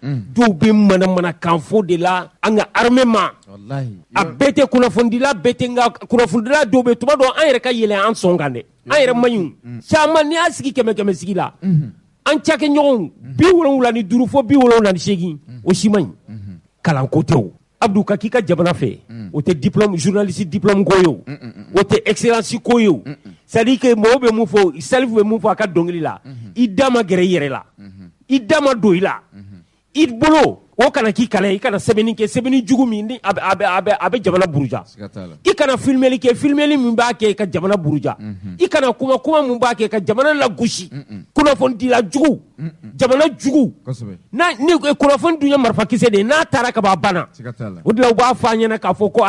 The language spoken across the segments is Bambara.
dɔw bɛ mana kan fɔ de la an ka armée ma a bɛɛ tɛ kunnafonidila bɛɛ tɛ nka kunnafonidila dɔw bɛ tuma dɔ an yɛrɛ ka yɛlɛn an sɔn kan dɛ an yɛrɛ man ɲi caman n'i y'a sigi 100 sigi la an cakɛɲɔgɔnw 75 fɔ 78 o si man ɲi kalanko tɛ o Abdou ka k'i ka jamana fɛ o tɛ diplôme journaliste diplôme ko ye o o tɛ excellence ko ye o c'est à dire que mɔgɔw bɛ mun fɔ Salif bɛ mun fɔ a ka dɔnkili la i da ma gɛrɛ i yɛrɛ la i da ma don i la i bolo o kana k'i kalan i kana sɛbɛnni kɛ sɛbɛnni jugu min ni a bɛ jamana buruja i kana filmeli kɛ filmeli min b'a kɛ ka jamana buruja i kana kuma min b'a kɛ ka jamana lagosi kunnafonidila jugu jamana jugu ni kunnafoni dun ye marifakisɛ de ye n'a taara ka ban a banna o de la u b'a fɔ an ɲɛna k'a fɔ ko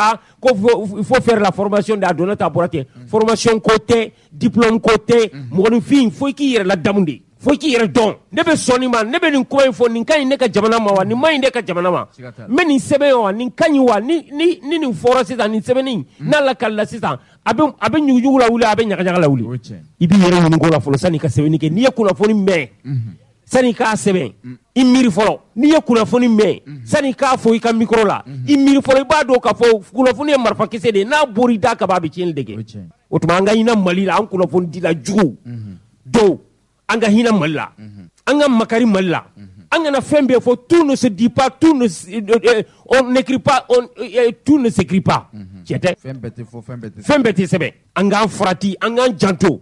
il faut faire la formation de a donna ta bɔra ten formation ko tɛ diplôme ko tɛ mɔgɔninfin fo i k'i yɛrɛ ladamu de fo k'i yɛrɛ dɔn ne bɛ sɔn nin ma ne bɛ nin kuma in fɔ nin ka ɲi ne ka jamana ma wa nin ma ɲi ne ka jamana ma n bɛ nin sɛbɛn wa nin ka ɲi wa ni nin fɔra sisan nin sɛbɛnnin n'a lakalila sisan a bɛ ɲugujugu la wuli a bɛ ɲagaɲaga la wuli i b'i yɛrɛ ɲininka o la fɔlɔ san'i ka sɛbɛnni kɛ n'i ye kunnafoni mɛn san'i k'a sɛbɛn i miiri fɔlɔ n'i ye kunnafoni mɛn san'i k'a fɔ i ka micro la i miiri fɔlɔ i b'a dɔn k'a fɔ kunnafoni ye marifakisɛ de ye n'a bɔra i da ka ban a bɛ tiɲɛni de kɛ o tuma an ka hinɛ Mali la an kunnafonidila jugu dɔw an ka hinɛ Mali la an ka makari Mali la an kana fɛn bɛɛ fɔ tout ne se dit pas tout ne on n'écrit pas tout ne s'écrit pas tiɲɛ tɛ fɛn bɛɛ tɛ sɛbɛn an k'an farati an k'an janto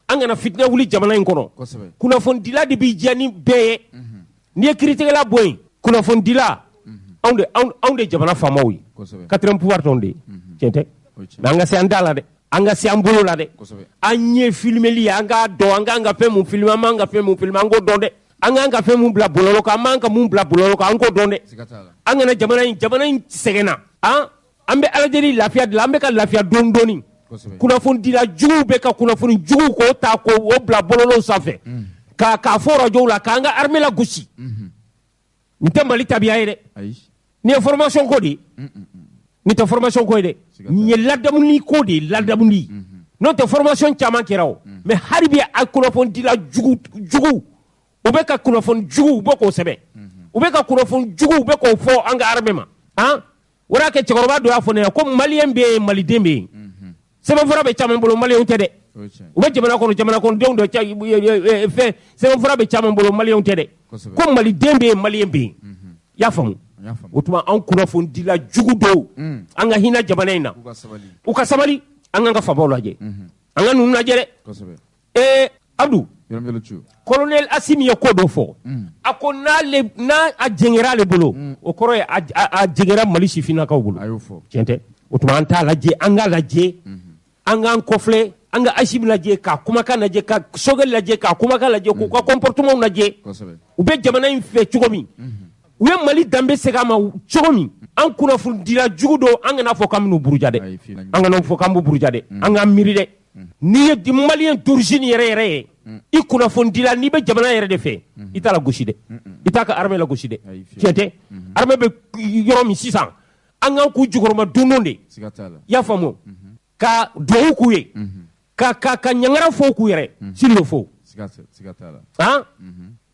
an kana fitinɛ wuli jamana in kɔnɔ kunnafonidila de b'i diya ni bɛɛ ye n'i ye kiiritigɛla bɔ yen kunnafonidila anw de jamana faamaw ye 4e pouvoir tɔn de ye tiɲɛ tɛ mais an ka se an da la dɛ an ka se an bolo la dɛ an ye filmeli ye an k'a dɔn an k'an ka fɛn mun filmer an m'an ka fɛn mun filmer an k'o dɔn dɛ an k'an ka fɛn mun bila bɔlɔlɔ kan an m'an ka mun bila bɔlɔlɔ kan an k'o dɔn dɛ an kana jamana in sɛgɛnna an bɛ Ala deli lafiya de la an bɛ ka lafiya dɔɔni dɔɔni kunnafonidila juguw bɛ ka kunnafoni juguw k'o ta k'o bila bɔlɔlɔw sanfɛ k'a fɔ radiyow la k'an ka armée la gosi nin tɛ Mali tabiya ye dɛ nin ye formation ko de ye nin tɛ formation ko ye dɛ nin ye ladamuni ko de ye ladamuni n'o tɛ formation caman kɛra o mais hali bi a kunnafonidila jugu u bɛ ka kunnafoni jugu u bɛ k'o sɛbɛn u bɛ ka kunnafoni jugu u bɛ k'o fɔ an ka armée ma o de y'a kɛ cɛkɔrɔba dɔ y'a fɔ ne ɲɛna ko maliyɛn bɛ yen maliden bɛ yen sɛbɛnfura bɛ caman bolo maliyɛnw tɛ dɛ u bɛ jamana kɔnɔdenw dɔ fɛn sɛbɛnfura bɛ caman bolo maliyɛnw tɛ dɛ ko maliden bɛ yen maliyɛn bɛ yen i y'a faamu o tuma an kunnafonidila jugu dɔw an ka hinɛ jamana in na u ka sabali an k'an ka faamaw lajɛ an ka ninnu lajɛ dɛ Abdou colonel Assimi ye ko dɔ fɔ a ko n'a jɛngɛra ale bolo o kɔrɔ ye a jɛngɛra Mali sifinnakaw bolo tiɲɛ tɛ o tuma an t'a lajɛ an k'a lajɛ an k'an kɔfilɛ an ka Assimi lajɛ k'a kumakan lajɛ ka Sogɛli lajɛ k'a kumakan lajɛ k'u ka comportement lajɛ u bɛ jamana in fɛ cogo min u ye Mali danbe segin a ma cogo min an kunnafonidila jugu dɔw an kana fɔ k'an bɛn'u buruja dɛ an kana fɔ k'an b'u buruja dɛ an k'an miiri dɛ n'i ye maliyɛn d'origine yɛrɛ ye i kunnafonidila n'i bɛ jamana yɛrɛ de fɛ i t'a la gosi dɛ i t'a ka armée la gosi dɛ tiɲɛ tɛ armée bɛ yɔrɔ min sisan an k'an k'u jukɔrɔma dondon de i y'a faamu ka dugawu k'u ye ka ɲangara fɔ k'u yɛrɛ s'il le faut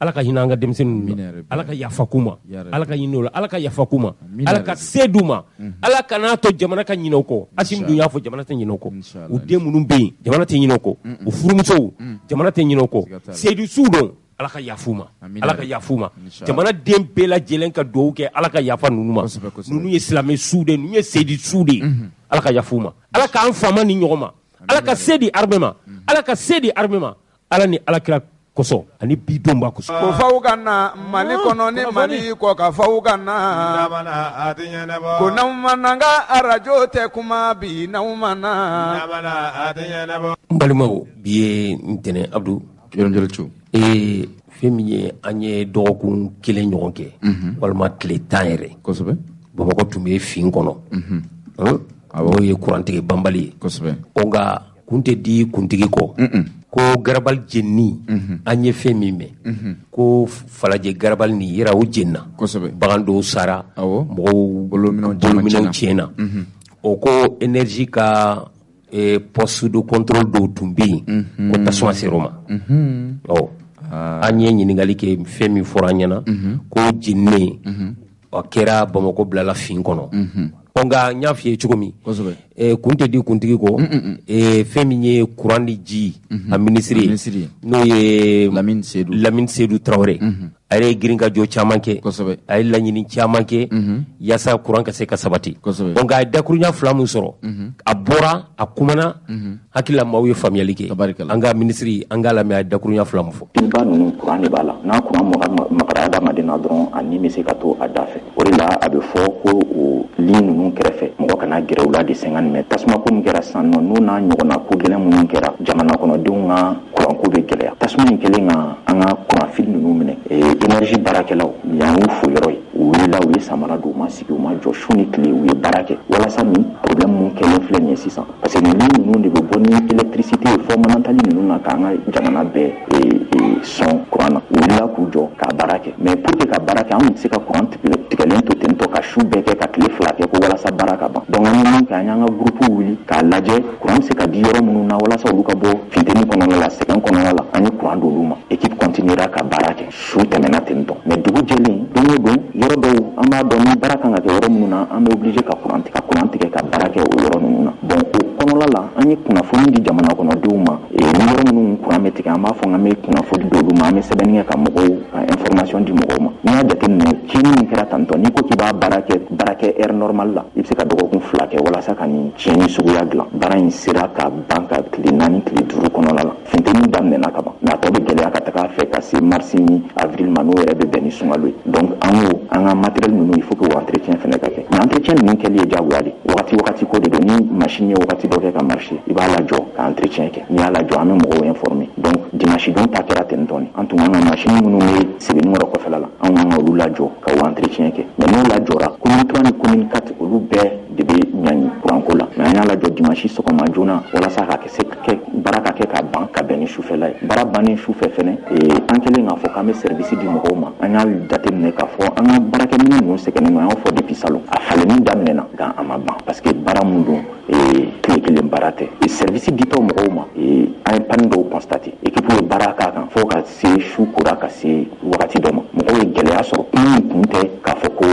Ala ka hinɛ an ka denmisɛnninw na Ala ka yafa k'u ma Ala ka hinɛ o la Ala ka yafa k'u ma Ala ka se d'u ma Ala ka n'a to jamana ka ɲinɛ o kɔ Assimi dun y'a fɔ jamana tɛ ɲinɛ o kɔ u den minnu bɛ yen jamana tɛ ɲinɛ o kɔ u furumusow jamana tɛ ɲinɛ o kɔ Seydou Sow don Ala ka yafa u ma Ala ka yafa u ma jamana den bɛɛ lajɛlen ka dugawu kɛ Ala ka yafa ninnu ma ninnu ye silamɛ Sow de ninnu ye Seydou Sow de Ala ka yafa u ma Ala k'an faama ni ɲɔgɔn ma Ala ka se di armée ma Ala ka se di armée ma Ala ni Alakira kosɔn ani bi don b'a kosɔn ko faw ka na Mali kɔnɔ ni Mali kɔ ka faw ka na ko n'aw ma na n ka arajo tɛ kuma bi n'aw ma na n balimaw bi ye ntɛnɛn Abdou fɛn min ye an ye dɔgɔkun 1 ɲɔgɔn kɛ walima tile 10 yɛrɛ kosɛbɛ Bamakɔ tun bɛ fin kɔnɔ o ye kurantigi banbali ye kosɛbɛ nka kun tɛ di kuntigi kɔ ko garabali jenini an ye fɛn min mɛn ko falajɛ garabali ni yɛrɛ o jenina bagan dɔw sara mɔgɔw bolominɛw tiɲɛna o ko énergie ka poste de contrôle dɔw tun bɛ yen ko tasuma sera o ma an ye ɲininkali kɛ fɛn min fɔra an ɲɛna ko jinne a kɛra Bamako bilala fin kɔnɔ nka n y'a f'i ye cogo min kun tɛ di kuntigi kɔ fɛn min ye courant ni ji a ministre n'o ye Lamine Seydou Traoré a ye girin ka jɔ caman kɛ a ye laɲini caman kɛ yaasa courant ka se ka sabati donc a ye dakuruɲa 2 min sɔrɔ a bɔra a kumana hakili la maaw ye faamuyali kɛ an ka ministre an k'a lamɛn a ye dakuruɲa 2 min fɔ ba ninnu courant de b'a la n'a courant magara adamaden na dɔrɔn a ni bɛ se ka to a da fɛ o de la a bɛ fɔ ko o ligne ninnu kɛrɛfɛ mɔgɔ kana gɛrɛ u la de 50 mètres tasuma ko min kɛra sisan nɔ n'u n'a ɲɔgɔnna ko gɛlɛn minnu kɛra jamana kɔnɔdenw ka courant ko bɛ gɛlɛya tasuma in kɛlen ka an ka courant fil ninnu minɛ énergie baarakɛlaw yan y'u fo yɔrɔ ye u wulila u ye samara don u ma sigi u ma jɔ su ni tile u ye baara kɛ walasa nin problème mun kɛlen filɛ nin ye sisan parce que nin ligne ninnu de bɛ bɔ ni électricité ye fɔ manantali ninnu na k'an ka jamana bɛɛ sɔn courant na u wulila k'u jɔ ka baara kɛ mais pour que ka baara kɛ an tun tɛ se ka courant tigɛlen to ten tɔ ka su bɛɛ kɛ ka tile 2 kɛ ko walasa baara ka ban donc an ye min kɛ an y'an ka groupe wuli k'a lajɛ courant bɛ se ka di yɔrɔ minnu na walasa olu ka bɔ funteni kɔnɔna la sɛgɛn kɔnɔna la an ye courant d'olu ma équipe continuera ka baara kɛ su tɛmɛna ten tɔ mais dugu jɛlen don o don yɔrɔ dɔw an b'a dɔn ni baara kan ka kɛ yɔrɔ minnu na an bɛ obligé ka courant tigɛ ka baara kɛ o yɔrɔ ninnu na bon o kɔnɔna la an ye kunnafoni di jamana kɔnɔdenw ma ni yɔrɔ minnu courant bɛ tigɛ an b'a fɔ an bɛ kunnafoni di olu ma an bɛ sɛbɛnni kɛ ka mɔgɔw ka information di mɔgɔw ma n'i y'a jateminɛ tiɲɛni min kɛra tantɔ n'i ko k'i b'a baara kɛ heure normale la i bɛ se ka dɔgɔkun 2 kɛ walasa ka nin tiɲɛni suguya dilan baara in sera ka ban ka tile 4 tile 5 kɔnɔna la funteni daminɛna ka ban mais a tɔ bɛ gɛlɛya ka taga fɛ ka se mars ni avril ma n'o yɛrɛ bɛ bɛn ni sunkalo ye donc an ka matériel ninnu il faut que o entretien fɛnɛ ka kɛ mais entretien ninnu kɛli ye diyagoya de wagati ko de don ni machine ye wagati dɔ kɛ ka marcher i b'a lajɔ ka entretien kɛ n'i y'a lajɔ an bɛ mɔgɔw informer donc dimanche don ta kɛra ten tɔ an tun kan ka machine minnu bɛ Sebenikɔrɔ kɔfɛla la an kan ka olu lajɔ ka o entretien kɛ mais n'o lajɔra commune 3 ni commune 4 olu bɛɛ de bɛ ɲangi courant ko la mais an y'a lajɔ dimanche sɔgɔma joona walasa ka baara ka kɛ ka ban ka bɛn ni sufɛla ye baara bannen sufɛ fɛnɛ an kɛlen k'a fɔ k'an bɛ service di mɔgɔw ma an y'a jateminɛ k'a fɔ an ka baarakɛminɛ ninnu sɛgɛnnen don an y'a fɔ depuis salon a falenni daminɛna nka a ma ban parce que baara mun don tile kelen baara tɛ service ditɔ mɔgɔw ma an ye panne dɔw constaté équipe ye baara k'a kan fo ka se su kora ka se wagati dɔ ma mɔgɔw ye gɛlɛya sɔrɔ kuma in kun tɛ k'a fɔ ko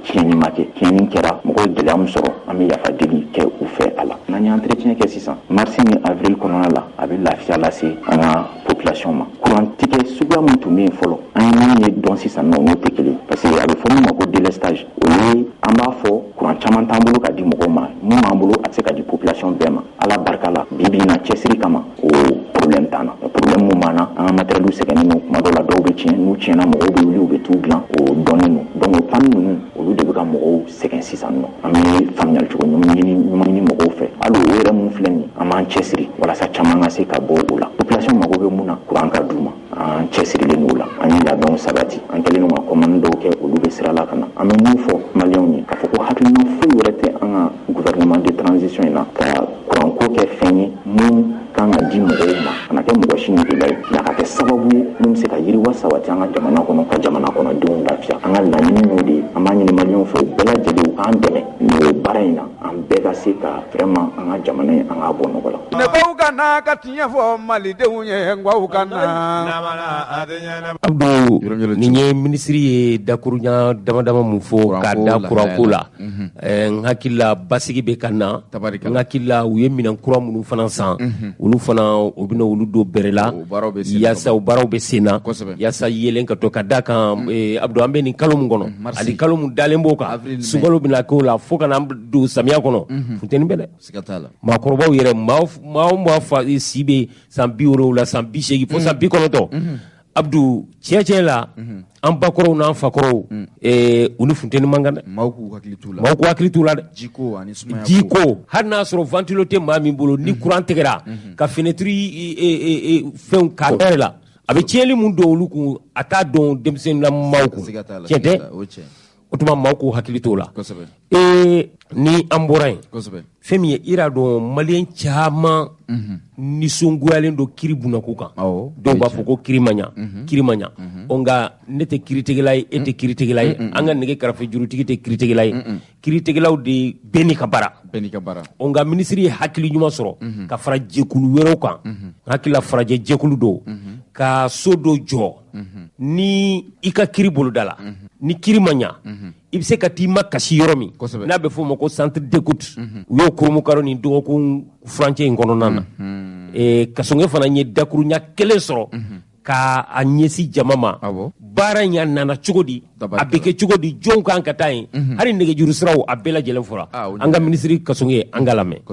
tiɲɛni ma kɛ tiɲɛni kɛra mɔgɔw ye gɛlɛya min sɔrɔ an bɛ yafa deli kɛ u fɛ a la n'an ye entretien kɛ sisan mars ni avril kɔnɔna la a bɛ lafiya lase an ka population ma courant tigɛ suguya min tun bɛ yen fɔlɔ an ye min ye dɔn sisan nɔ n'o tɛ kelen parce que a bɛ fɔ min ma ko délestage o ye an b'a fɔ courant caman t'an bolo ka di mɔgɔw ma mun b'an bolo a tɛ se ka di population bɛɛ ma ala barika la bi na cɛsiri kama o problème t'an na problème mun b'an na an ka matériel sɛgɛnnen don kuma dɔw la dɔw bɛ tiɲɛ n'u tiɲɛna mɔgɔw bɛ wuli u bɛ t'u dilan o dɔnnen don donc o panne ninnu olu de bɛ ka mɔgɔw sɛgɛn sisan nɔ an bɛ faamuyali cogo ɲuman ɲini mɔgɔw fɛ hali o yɛrɛ mun filɛ nin an b'an cɛsiri walasa caman ka se ka bɔ o la population mago bɛ mun na courant ka d'u ma an cɛsirilen don o la an ye labɛnw sabati an kɛlen don ka commande dɔw kɛ olu bɛ sira la ka na an bɛ mun fɔ maliyɛnw ye k'a fɔ ko hakilina foyi wɛrɛ tɛ an ka gouvernement de transition in na ka courant ko kɛ fɛn ye mun kan ka di mɔgɔw ma kana kɛ mɔgɔ si nege ye nka ka kɛ sababu ye mun bɛ se ka yiriwa sabati an ka jamana kɔnɔ ka jamana kɔnɔdenw lafiya an ka laɲini y'o de ye an b'a ɲini maliyɛnw fɛ u bɛɛ lajɛlen u k'an dɛmɛ nin baara in na an bɛɛ ka se ka vraiment an ka jamana in an k'a bɔ nɔgɔ la. ne baw ka na ka tiɲɛ fɔ malidenw ye nkaw ka na. Abdou nin ye minisiri ye dakuruɲa dama mun fɔ k'a da courant ko la n hakili la basigi bɛ ka na n hakili la u ye minɛn kura minnu fana san olu fana u bɛna olu don bɛrɛ la yaasa o baaraw bɛ sen na yaasa yelen ka to ka da kan Abdou an bɛ nin kalo min kɔnɔ ani kalo min dalen b'o kan sunkalo bɛna k'o la fo ka na don samiya kɔnɔ funteni bɛ dɛ maakɔrɔbaw yɛrɛ maa fa si bɛ san 70 san 80 fo san 90 Abdou tiɲɛ la an bakɔrɔw n'an fakɔrɔw olu funteni man kan dɛ maaw k'u hakili t'u la dɛ jiko hali n'a sɔrɔ ventilo tɛ maa min bolo ni courant tigɛra ka fenêtre fɛnw k'a dayɛlɛ la a bɛ tiɲɛli mun don olu kun a t'a dɔn denmisɛnninla maaw kun tiɲɛ tɛ o tuma maaw k'u hakili t'o la ni an bɔra yen fɛn min ye ira dɔn maliyɛn caman nisɔngoyalen don kiri bunako kan dɔw b'a fɔ ko kiri ma ɲa nka ne tɛ kiritigɛla ye e tɛ kiritigɛla ye an ka nɛgɛ karafe jurutigi tɛ kiritigɛla ye kiritigɛlaw de bɛɛ n'i ka baara nka minisiri ye hakili ɲuman sɔrɔ ka fara jɛkulu wɛrɛw kan hakili la farajɛ jɛkulu dɔw ka so dɔ jɔ ni i ka kiri boloda la ni kiri ma ɲa i bɛ se ka t'i ma kasi yɔrɔ min n'a bɛ fɔ o ma ko centre d'écoute u y'o koromukaro ni dɔgɔkun furancɛ in kɔnɔna na Kasonge fana ye dakuruɲa kelen sɔrɔ ka a ɲɛsi jama ma baara in a nana cogo di a bɛ kɛ cogo di jɔnw kan ka taa yen hali nɛgɛjuru siraw a bɛɛ lajɛlen fɔra an ka minisiri Kasonge an ka lamɛn. U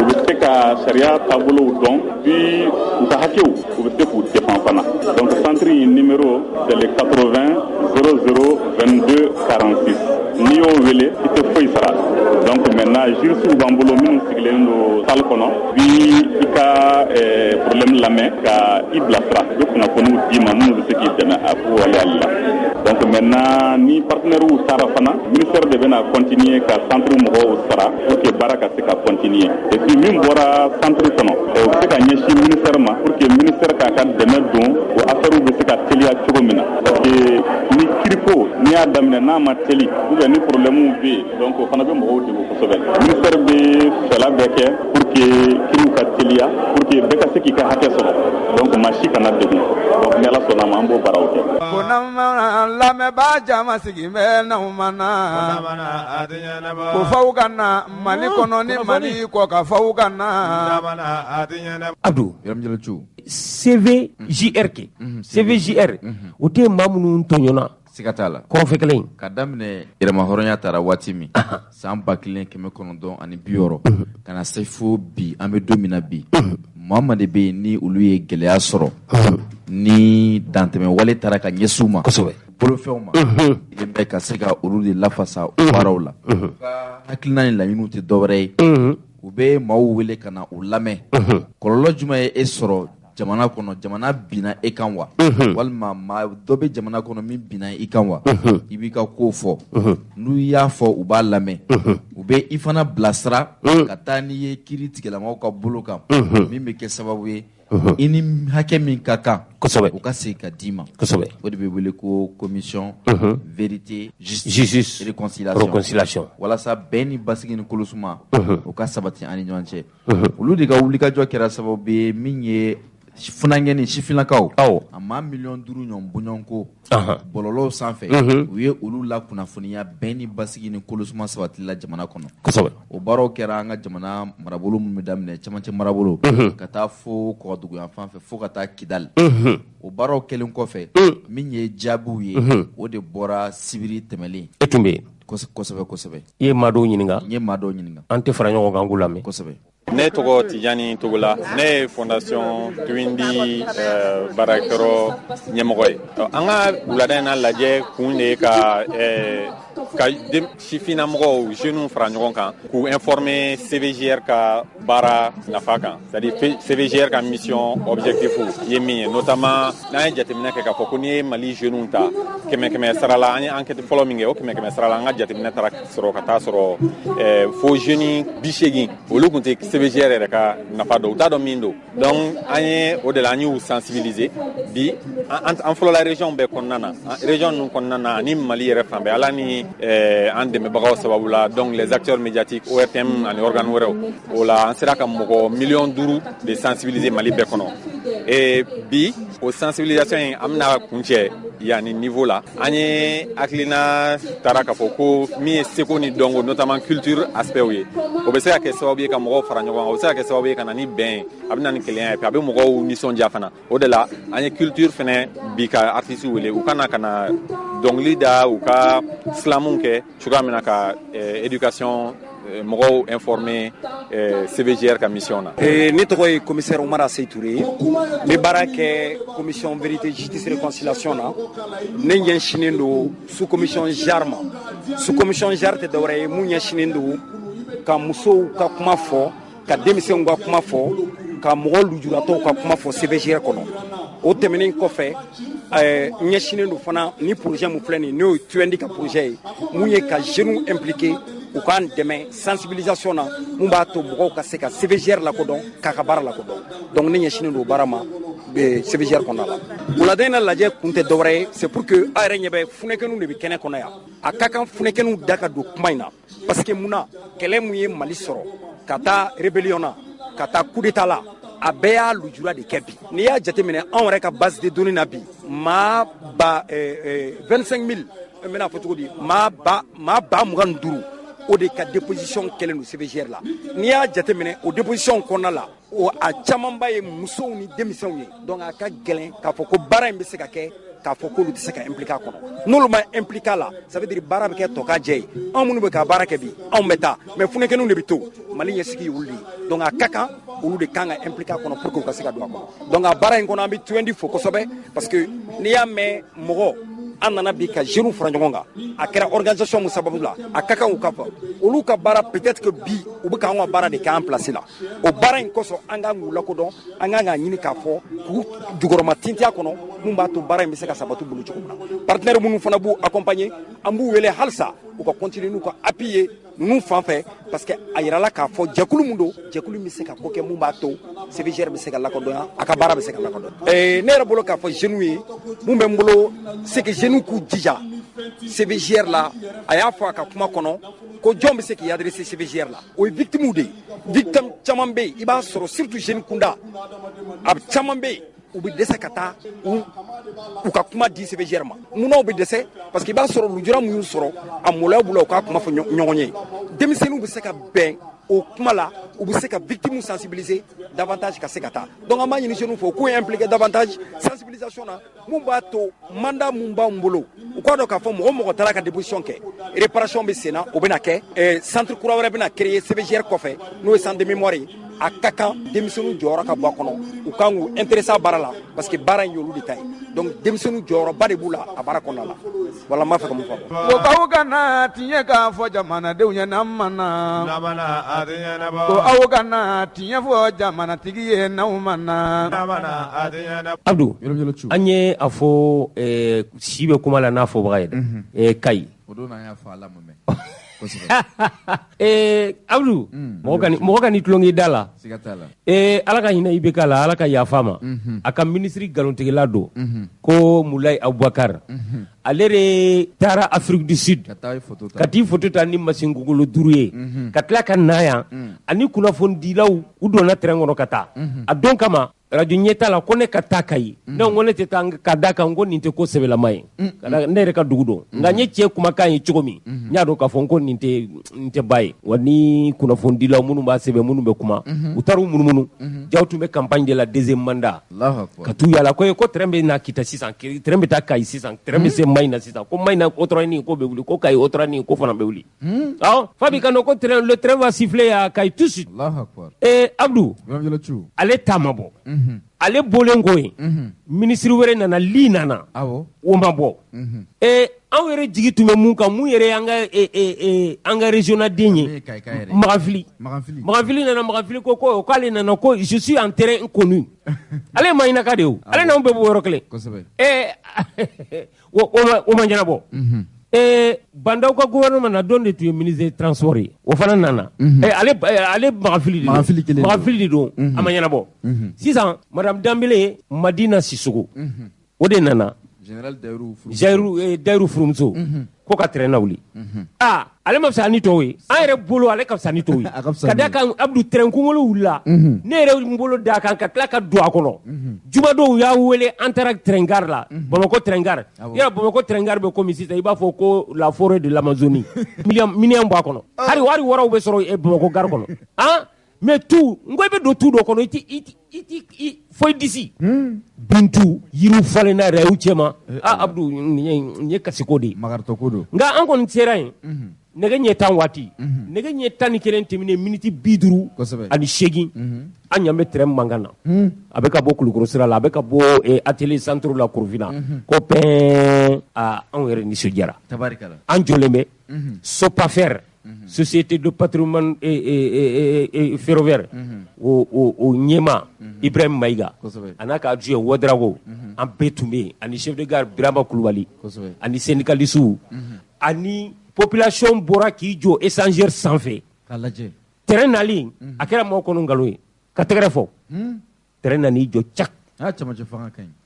bɛ se ka sariya taabolow dɔn bi u ka hakɛw u bɛ se k'u défend fana donc centre in numéro c'est le 80 00 22 46 n'i y'o wele i tɛ foyi sara donc maintenant juristes b'an bolo minnu sigilen don salle kɔnɔ bi i ka problème lamɛn ka i bilasira u bɛ kunnafoniw d'i ma minnu bɛ se k'i dɛmɛ a ko waleyali la donc maintenant ni partenaires taara fana ministère de bɛna continuer ka centre mɔgɔw sara pour que baara ka se ka continuer et puis min bɔra centre kɔnɔ o bɛ se ka ɲɛsin ministère ma pour que ministère k'a ka dɛmɛ don o affaires bɛ se ka teliya cogo min na parce que ni kiriko n'i y'a daminɛ n'a ma teli ou bien ni problème bɛ yen donc o fana bɛ mɔgɔw degun kosɛbɛ ministère bɛ fɛɛrɛ bɛɛ kɛ pour que kiriw ka teliya pour que bɛɛ ka se k'i ka hakɛ sɔrɔ donc maa si kana degun donc ni Ala sɔnna ma an b'o baaraw kɛ. lamɛnbaa jama sigi bɛ n'aw ma na ko faw ka na Mali kɔnɔ ni Mali kɔ ka faw ka na. Abdou CVJR kɛ CVJR o tɛ maa minnu tɔɲɔna siga t'a la kɔrɔfɛ kelen ka daminɛ yɛrɛmahɔrɔnya taara waati min san 1960 ka na se fo bi an bɛ don min na bi Muhammad de bɛ yen ni olu ye gɛlɛya sɔrɔ ni dantɛmɛ wale taara ka ɲɛsin ma kosɛbɛ bolofɛnw ma i bɛ ka se ka olu de lafasa baaraw la hakilina ni laɲiniw tɛ dɔwɛrɛ ye u bɛ maaw wele ka na u lamɛn kɔlɔlɔ jumɛn ye e sɔrɔ jamana kɔnɔ jamana binna e kan wa walima dɔ bɛ jamana kɔnɔ min binna i kan wa i b'i ka ko fɔ n'u y'a fɔ u b'a lamɛn u bɛ i fana bilasira ka taa n'i ye kiiri tigɛlamaw ka bolo kan min bɛ kɛ sababu ye i ni hakɛ min ka kan u ka segin ka d'i ma o de bɛ wele ko commission vérité justice réconciliation walasa bɛn ni basigi ni kolosuma u ka sabati an ni ɲɔgɔn cɛ olu de ka wulikajɔ kɛra sababu ye min ye funanŋɛ ni sifinnakaw a maa 5 millions ɲɔgɔn bɔɲɔgɔnko bɔlɔlɔw sanfɛ u ye olu la kunnafoniya bɛn ni basigi ni kolosuma sabatila jamana kɔnɔ o baaraw kɛra an ka jamana marabolo min bɛ daminɛ cɛmancɛ marabolo ka taa fo kɔgɔdugu yan fan fɛ fo ka taa Kidali o baaraw kɛlen kɔfɛ min ye jaabiw ye o de bɔra sibiri tɛmɛlen e tun bɛ yen kosɛbɛ i ye maa dɔw ɲininka n ye maa dɔw ɲininka an tɛ fara ɲɔgɔn kan k'u lamɛn kosɛbɛ. Ne tɔgɔ Tijani Togola, ne ye fondation Twindi baarakɛyɔrɔ ɲɛmɔgɔ ye. An ka wulada in na lajɛ kun de ye ka sifinnamɔgɔw jeunes fara ɲɔgɔn kan k'u informer CVJR ka baara nafa kan, c'est-à-dire CVJR ka mission objectif ye min ye, notamment n'an ye jateminɛ kɛ k'a fɔ ko n'i ye Mali jeunes ta 100 sara la, an ye enquête fɔlɔ min kɛ o 100 sara la, an ka jateminɛ taara sɔrɔ ka taa sɔrɔ fo jeunes 80 olu kun tɛ CVJR yɛrɛ ka nafa dɔn, u t'a dɔn min don. Donc an ye o de la an y'u sensibiliser bi an fɔlɔla région bɛɛ kɔnɔna na, région ninnu kɔnɔna na ani Mali yɛrɛ fan bɛɛ ala ni an dɛmɛbagaw sababu la, donc les acteurs médiatiques ORTM ani organe wɛrɛw o la an sera ka mɔgɔ 5 millions de sensibiliser Mali bɛɛ kɔnɔ. Et bi o sensibilisation in an bɛna kuncɛ yani niveau la an ye hakilina taara k'a fɔ ko min ye seko ni dɔnko notamment culture aspect ye o bɛ se ka kɛ sababu ye ka mɔgɔw fara ɲɔgɔn kan, o bɛ se ka kɛ sababu ye ka na ni bɛn a bɛ na ni kelenya ye, puis a bɛ mɔgɔw nisɔndiya fana. O de la an ye culture fana bi ka artistes wele u kana ka na dɔnkili da u ka silamuw kɛ cogoya min na ka éducation mɔgɔw informer CVJR ka mission na. Ne tɔgɔ ye commissaire Umar Asseyi Touré ye, n bɛ baara kɛ commission vérité justice réconciliation na, ne ɲɛsinnen don sous commission JAR ma. Sous commission JAR tɛ dɔwɛrɛ ye mun ɲɛsinnen don ka musow ka kuma fɔ, ka denmisɛnw ka kuma fɔ, ka mɔgɔ lujuratɔw ka kuma fɔ CVJR kɔnɔ. O tɛmɛnen kɔfɛ ɲɛsinnen don fana ni projet mun filɛ nin ye n'o ye Twindi ka projet ye mun ye ka jeunes impliquer u k'an dɛmɛ sensibilisation na mun b'a to mɔgɔw ka se ka CVJR lakodɔn k'a ka baara lakodɔn. Donc ne ɲɛsinnen don baara ma CVJR kɔnɔna la. Wulada in na lajɛ kun tɛ dɔwɛrɛ ye, c'est pour que a yɛrɛ ɲɛ bɛ funɛkɛninw de bɛ kɛnɛ kɔnɔ yan. A ka kan funɛkɛninw da ka don kuma in na parce que mun na kɛlɛ mun ye Mali sɔrɔ ka taa rébellion na ka taa coup d'état la a bɛɛ y'a lujura de kɛ bi n'i y'a jateminɛ anw yɛrɛ ka base de données na bi maa ba 25 000 n bɛna fɔ cogo di maa ba 25 o de ka déposition kɛlen don CVGR la n'i y'a jateminɛ o déposition kɔnɔna la o a camanba ye musow ni denmisɛnw ye donc a ka gɛlɛn k'a fɔ ko baara in bɛ se ka kɛ k'a fɔ k'olu tɛ se ka impliquer a kɔnɔ n'olu ma impliquer a la ça veut dire baara bɛ kɛ tɔka jɛ ye anw minnu bɛ ka baara kɛ bi anw bɛ taa mais funɛkɛninw de bɛ to Mali ɲɛsigi ye olu de ye donc a ka kan olu de kan ka impliquer a kɔnɔ pour que u ka se ka don a kɔnɔ donc a baara in kɔnɔ an bɛ Twendi fo kosɛbɛ parce que n'i y'a mɛn mɔgɔ an nana bi ka jeunes fara ɲɔgɔn kan a kɛra organisation mun sababu la a ka kan u ka fɔ olu ka baara peut-être que bi u bɛ k'an ka baara de kɛ an place la o baara in kosɔn an kan k'u lakodɔn an kan k'a ɲini k'a fɔ k'u jukɔrɔma tintiya kɔnɔ mun b'a to baara in bɛ se ka sabati bolo cogo min na partenaire minnu fana b'u accompagner an b'u wele halisa u ka continuer n'u ka appui ye ninnu fan fɛ parce que a yirala k'a fɔ jɛkulu mun don jɛkulu bɛ se ka ko kɛ mun b'a to CVGR bɛ se ka lakodɔnya a ka baara bɛ se ka lakodɔn ne yɛrɛ bolo k'a fɔ jeunes ye mun bɛ n bolo c'est que jeunes k'u jija CVGR la a y'a fɔ a ka kuma kɔnɔ ko jɔn bɛ se k'i adresser CVGR la o ye victimes de ye victime caman bɛ yen i b'a sɔrɔ surtout jeunes kunda a caman bɛ yen u bɛ dɛsɛ ka taa u ka kuma di CVGR ma munna u bɛ dɛsɛ parce que i b'a sɔrɔ lujura mun y'u sɔrɔ a mɔlɔya b'u la u k'a kuma fɔ ɲɔgɔn ye denmisɛnninw bɛ se ka bɛn o kuma la u bɛ se ka victimes sensibiliser davantage ka se ka taa donc an b'a ɲini jeunes fɛ u k'u impliquer davantage sensibilisation na mun b'a to mandat mun b'anw bolo u k'a dɔn k'a fɔ mɔgɔ mɔgɔ taara ka déposition kɛ réparation bɛ sen na o bɛ na kɛ centre kura wɛrɛ bɛ na créer CVGR kɔfɛ n'o ye centre de mémoire ye a ka kan denmisɛnninw jɔyɔrɔ ka bɔ a kɔnɔ u kan k'u intéresser a baara la parce que baara in y'olu de ta ye donc denmisɛnninw jɔyɔrɔba de b'u la a baara kɔnɔna la wala n b'a fɛ ka mun fɔ ko aw kana tiɲɛ k'a fɔ jamanadenw ɲɛ n'an ma na ko aw kana tiɲɛ fɔ jamanatigi ye n'aw ma na Abdou an ye a fɔ si bɛ kuma la n'a fɔbaga ye dɛ Kayi o don n'an y'a fɔ Ala ma mɛn Abdou mɔgɔ ka ni tulon da la siga t'a la Ala ka hinɛ IBK la Ala ka yafa ma a ka ministre nkalontigɛla don ko Mulayi Abubakar ale de taara Afrique du Sud ka t'i photo ta ni machine gogolo 5 ye ka tila ka na yan ani kunnafonidilaw u donna terrain kɔnɔ ka taa a don kama radio ɲɛta la ko ne ka taa Kayi ne ko ne tɛ taa ka da kan ko nin tɛ ko sɛbɛlama ye ne yɛrɛ ka dugu don nka n ye cɛ kumakan ye cogo min n y'a dɔn k'a fɔ ko nin tɛ ba ye wa ni kunnafonidilaw minnu b'a sɛbɛn minnu bɛ kuma u taara u munumunu jaw tun bɛ campagne de la deuxième mandat ka t'u yala ko terrain bɛ na Kita sisan terrain bɛ taa Kayi sisan terrain bɛ se Mayina sisan ko Mayina Otrani ko bɛ wuli ko Kayi Otrani ko fana bɛ wuli Fabi Kano ko le train va siffler à Kayi tout de suite Abdou ale ta ma bɔ ale bolen ko ye ministre wɛrɛ nana li nana o ma bɔ anw yɛrɛ jigi tun bɛ mun kan mun yɛrɛ an ka régional den ye Magafili nana Magafili ko k'ale nana ko je suis en terrain connu ale Mayina ka de o ale n'anw bɛɛ bɔ yɔrɔ kelen o ma ɲɛnabɔ Bandaw ka gouvernement na don de tun ye ministre des transports ye o fana nana ale Magafili de don a ma ɲɛnabɔ sisan madame Dambele Madina Sissogo o de nana général Dayiru furumuso ko ka terrain na wuli ale ma fisa ni tɔw ye an yɛrɛ bolo ale ka fisa ni tɔw ye ka da kan Abdou terrain kunkolo wulila ne yɛrɛ n bolo da kan ka tila ka don a kɔnɔ jumadenw y'a wele an taara terrain gare la Bamakɔ terrain gare yɛrɛ Bamakɔ terrain gare bɛ komi sisan i b'a fɔ ko la forêt de l'Amazonie million b'a kɔnɔ hali wɔɔrɔw bɛ sɔrɔ Bamakɔ gare kɔnɔ mais tout n ko i bɛ don tu dɔ kɔnɔ i ti foyi disi Bintu yiriw falenna yɛrɛ y'u cɛ ma Abdou nin ye kasiko de ye nka an kɔni sera yen nɛgɛ ɲɛ 10 waati nɛgɛ ɲɛ 11 tɛmɛnen miniti 50 ani 8 an ɲan bɛ terrain mankan na a bɛ ka bɔ Kulukɔrɔ sira la a bɛ ka bɔ atelier centre la Korofina ko pɛn anw yɛrɛ nisɔndiyara an jɔlen bɛ Sopafer société de patrimoine ferroviaire o ɲɛma Ibrahim Maïga a n'a ka adjoint Ouedraogo an bɛɛ tun bɛ yen ani chef de gare Birama Kulubali ani syndicalistes ani population bɔra k'i jɔ échangeur sanfɛ terrain nali a kɛra mɔgɔ kɔnɔ nkalon ye ka tɛgɛrɛ fɔ terrain nan'i jɔ cak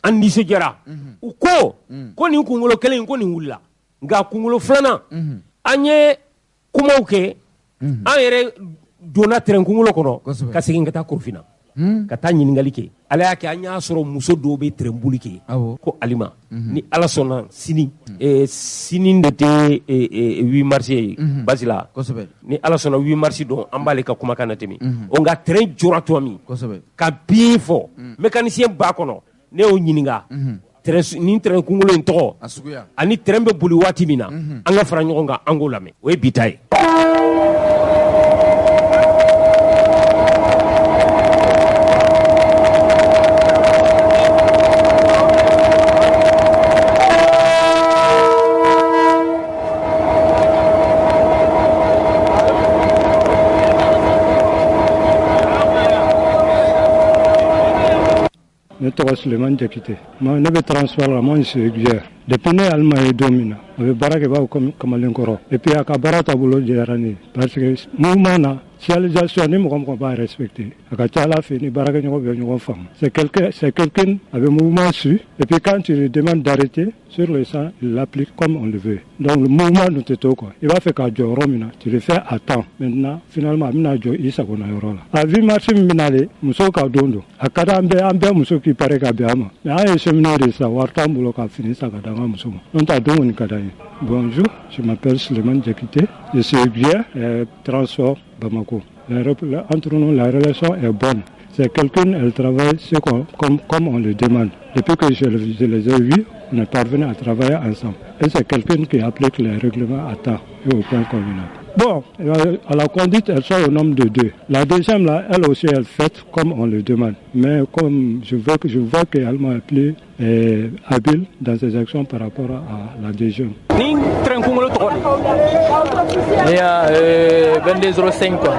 an nisɔndiyara u ko nin kunkolo kelen ko nin wulila nka kunkolo filanan an ye kumaw kɛ an yɛrɛ donna terrain kunkolo kɔnɔ ka segin ka taa Korofina ka taa ɲiningali kɛ ala y'a kɛ an y'a sɔrɔ muso dɔw bɛ trembuli kɛ ko alima ni ala sɔnna sini sini de tɛ 8 mars ye basi la ni ala sɔnna 8 mars don an b'ale ka kumakan na tɛmɛ nka terrain jɔra tuma min ka bin fɔ mécanicien b'a kɔnɔ ne y'o ɲininka ni terrain kunkolo in tɔgɔ ani terrain bɛ boli waati min na an ka fara ɲɔgɔn kan an k'o lamɛn o ye bi ta ye. Ne tɔgɔ Sulemani Jakite. Ne bɛ transport la, moi je suis régulier. Depuis ne Alima ye don min na, a bɛ baara kɛ b'aw Kamalenkɔrɔ. Et puis a ka baara taabolo diyara ne ye parce que mouvement na civilisation ni mɔgɔ mɔgɔ b'a respecter. A ka ca Ala fɛ ni baarakɛɲɔgɔn bɛ ɲɔgɔn faamu. C'est quelqu'un a bɛ mouvement su et puis quand tu lui demandes d'arrêter sur le sang, il l'applique comme on le veut. Donc le mouvement ne te to quoi. Il va faire k'a jɔ yɔrɔ min na, tu le fais à temps. Maintenant finalement a bɛna jɔ i sagona yɔrɔ la. A 8 mars min bɛna le musow ka don don. A ka di an bɛɛ muso k'i pare ka bɛn a ma. Mais an ye cheminot de sa wari t'an bolo ka fini san ka d'an ka muso ma. N'o tɛ a don kɔni ka d'an ye. Bonjour, je m'appelle Suleiman Jakite. Je suis bien transport Bamako. Entre nous, la relation est bonne. C'est quelqu'un, elle travaille comme on le demande. Depuis que je les ai vus, on est parvenu à travailler ensemble. Et c'est quelqu'un qui applique les règlements à temps et au point convenable. Bon, à la conduite, elles sont au nombre de 2. La deuxième, là, elle aussi, elle fait comme on le demande. Mais comme je vois qu'elle m'a plus habile dans ses actions par rapport à la deuxième. Il y a 22,05 quoi.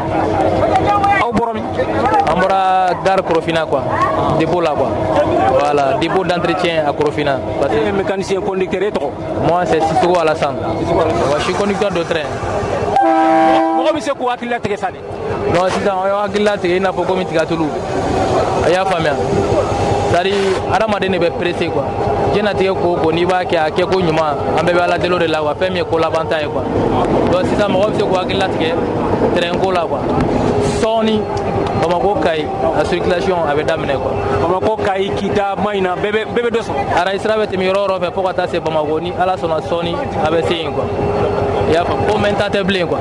On bora gare Korofina quoi. Dépôt là quoi. Voilà, dépôt d'entretien à Korofina. Parce que mécanicien conducteur et trop. Moi c'est Sissoko Alassane. Je suis conducteur de train. Mɔgɔ bɛ se k'u hakili latigɛ sa de. Non sisan o y'o hakili latigɛ i n'a fɔ komi tigatulu. A y'a faamuya. C'est-à-dire adamaden de bɛ pressé quoi. Diɲɛnatigɛ ko o ko n'i b'a kɛ a kɛ ko ɲuman an bɛɛ bɛ ala deli o de la quoi. Fɛn min ye ko laban ta ye quoi. Donc sisan mɔgɔ bɛ se k'u hakili latigɛ terrain ko la quoi. Sɔɔni Bamako Kayi a circulation a bɛ daminɛ quoi. Bamako Kayi Kita Mayina bɛɛ bɛ dɔ sɔrɔ. Arajo sira bɛ tɛmɛ yɔrɔ o yɔrɔ fɛ fo ka taa se Bamako ni ala sɔnna sɔɔni a bɛ se yen quoi. I y'a faamu ko mɛn ta tɛ bilen quoi.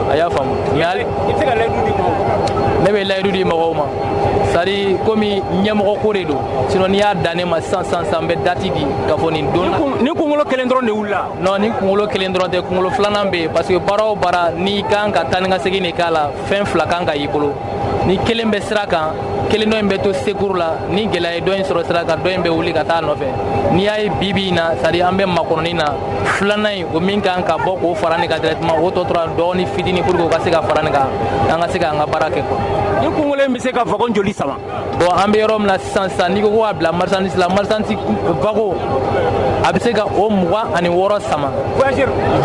A y'a faamu. I bɛ se ka layidu di mɔgɔw ma. Ne bɛ layidu di mɔgɔw ma. C'est-à-dire komi ɲɛmɔgɔ ko de don. Sinon n'i y'a dan ne ma sisan n bɛ dati di k'a fɔ nin don na. Ni kunkolo kelen dɔrɔn de wulila. Non ni kunkolo kelen dɔrɔn tɛ kunkolo filanan bɛ yen parce que baara o baara n'i kan ka taa ni ka segin de k'a la fɛn fila kan ka y'i bolo. Ni kelen bɛ sira kan kelen dɔ in bɛ to secours la ni gɛlɛya ye dɔ in sɔrɔ sira kan dɔ in bɛ wuli ka taa nɔfɛ. N'i y'a ye bi in na c'est-à-dire an bɛ makɔnɔni na filanan in o min kan ka bɔ k'o fara nin ka traitement o tɔ tora dɔɔni fitinin pour que o ka se ka fara nin kan an ka se k'an ka baara kɛ quoi. Ni kunkolo in bɛ se ka wagon joli sama. Bon an bɛ yɔrɔ min na sisan n'i ko ko k'a bila marchandise la marchandise wagon a bɛ se ka o 26 sama.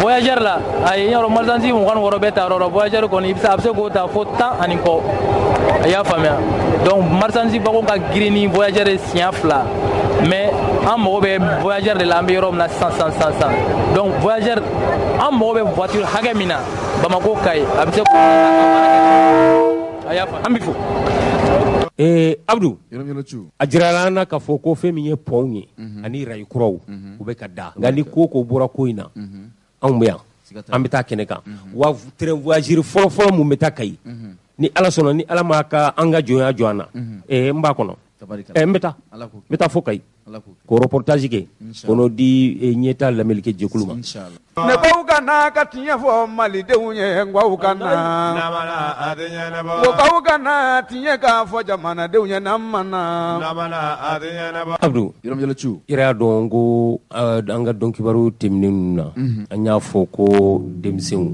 Voyageur la ayi n y'a dɔn marchandise 26 bɛ ta yɔrɔ la voyageur kɔni a bɛ se k'o ta fo 10 ani kɔ. A y'a faamuya. Donc marchandise wagon ka girin ni voyageur ye siɲɛ 2 mais an mago bɛ voyageur de la an bɛ yɔrɔ min na sisan. Donc voyageur an mago bɛ voiture hakɛ min na Bamako Kayi a bɛ se k'o a y'a faamu. An bɛ fo. Abdou a jirala an na k'a fɔ ko fɛn min ye pɔnw ye ani rayi kuraw u bɛ ka da nka ni ko bɔra ko in na anw bɛ yan an bɛ taa kɛnɛ kan wa terrain voyageur fɔlɔfɔlɔ mun bɛ taa Kayi ni ala sɔnna ni ala m'a ka an ka jɔnya jɔ an na n b'a kɔnɔ n bɛ taa fo Kayi ko reportage kɛ ko n'o di ɲɛta lamɛnlikɛ jɛkulu ma. Ne ko ka na ka tiɲɛ fɔ malidenw ye n ko ka na ko k'aw ka na tiɲɛ k'a fɔ jamanadenw ye n'an ma na. Abdou yɛrɛ y'a dɔn ko an ka dɔn kibaru tɛmɛnen ninnu na an y'a fɔ ko denmisɛnw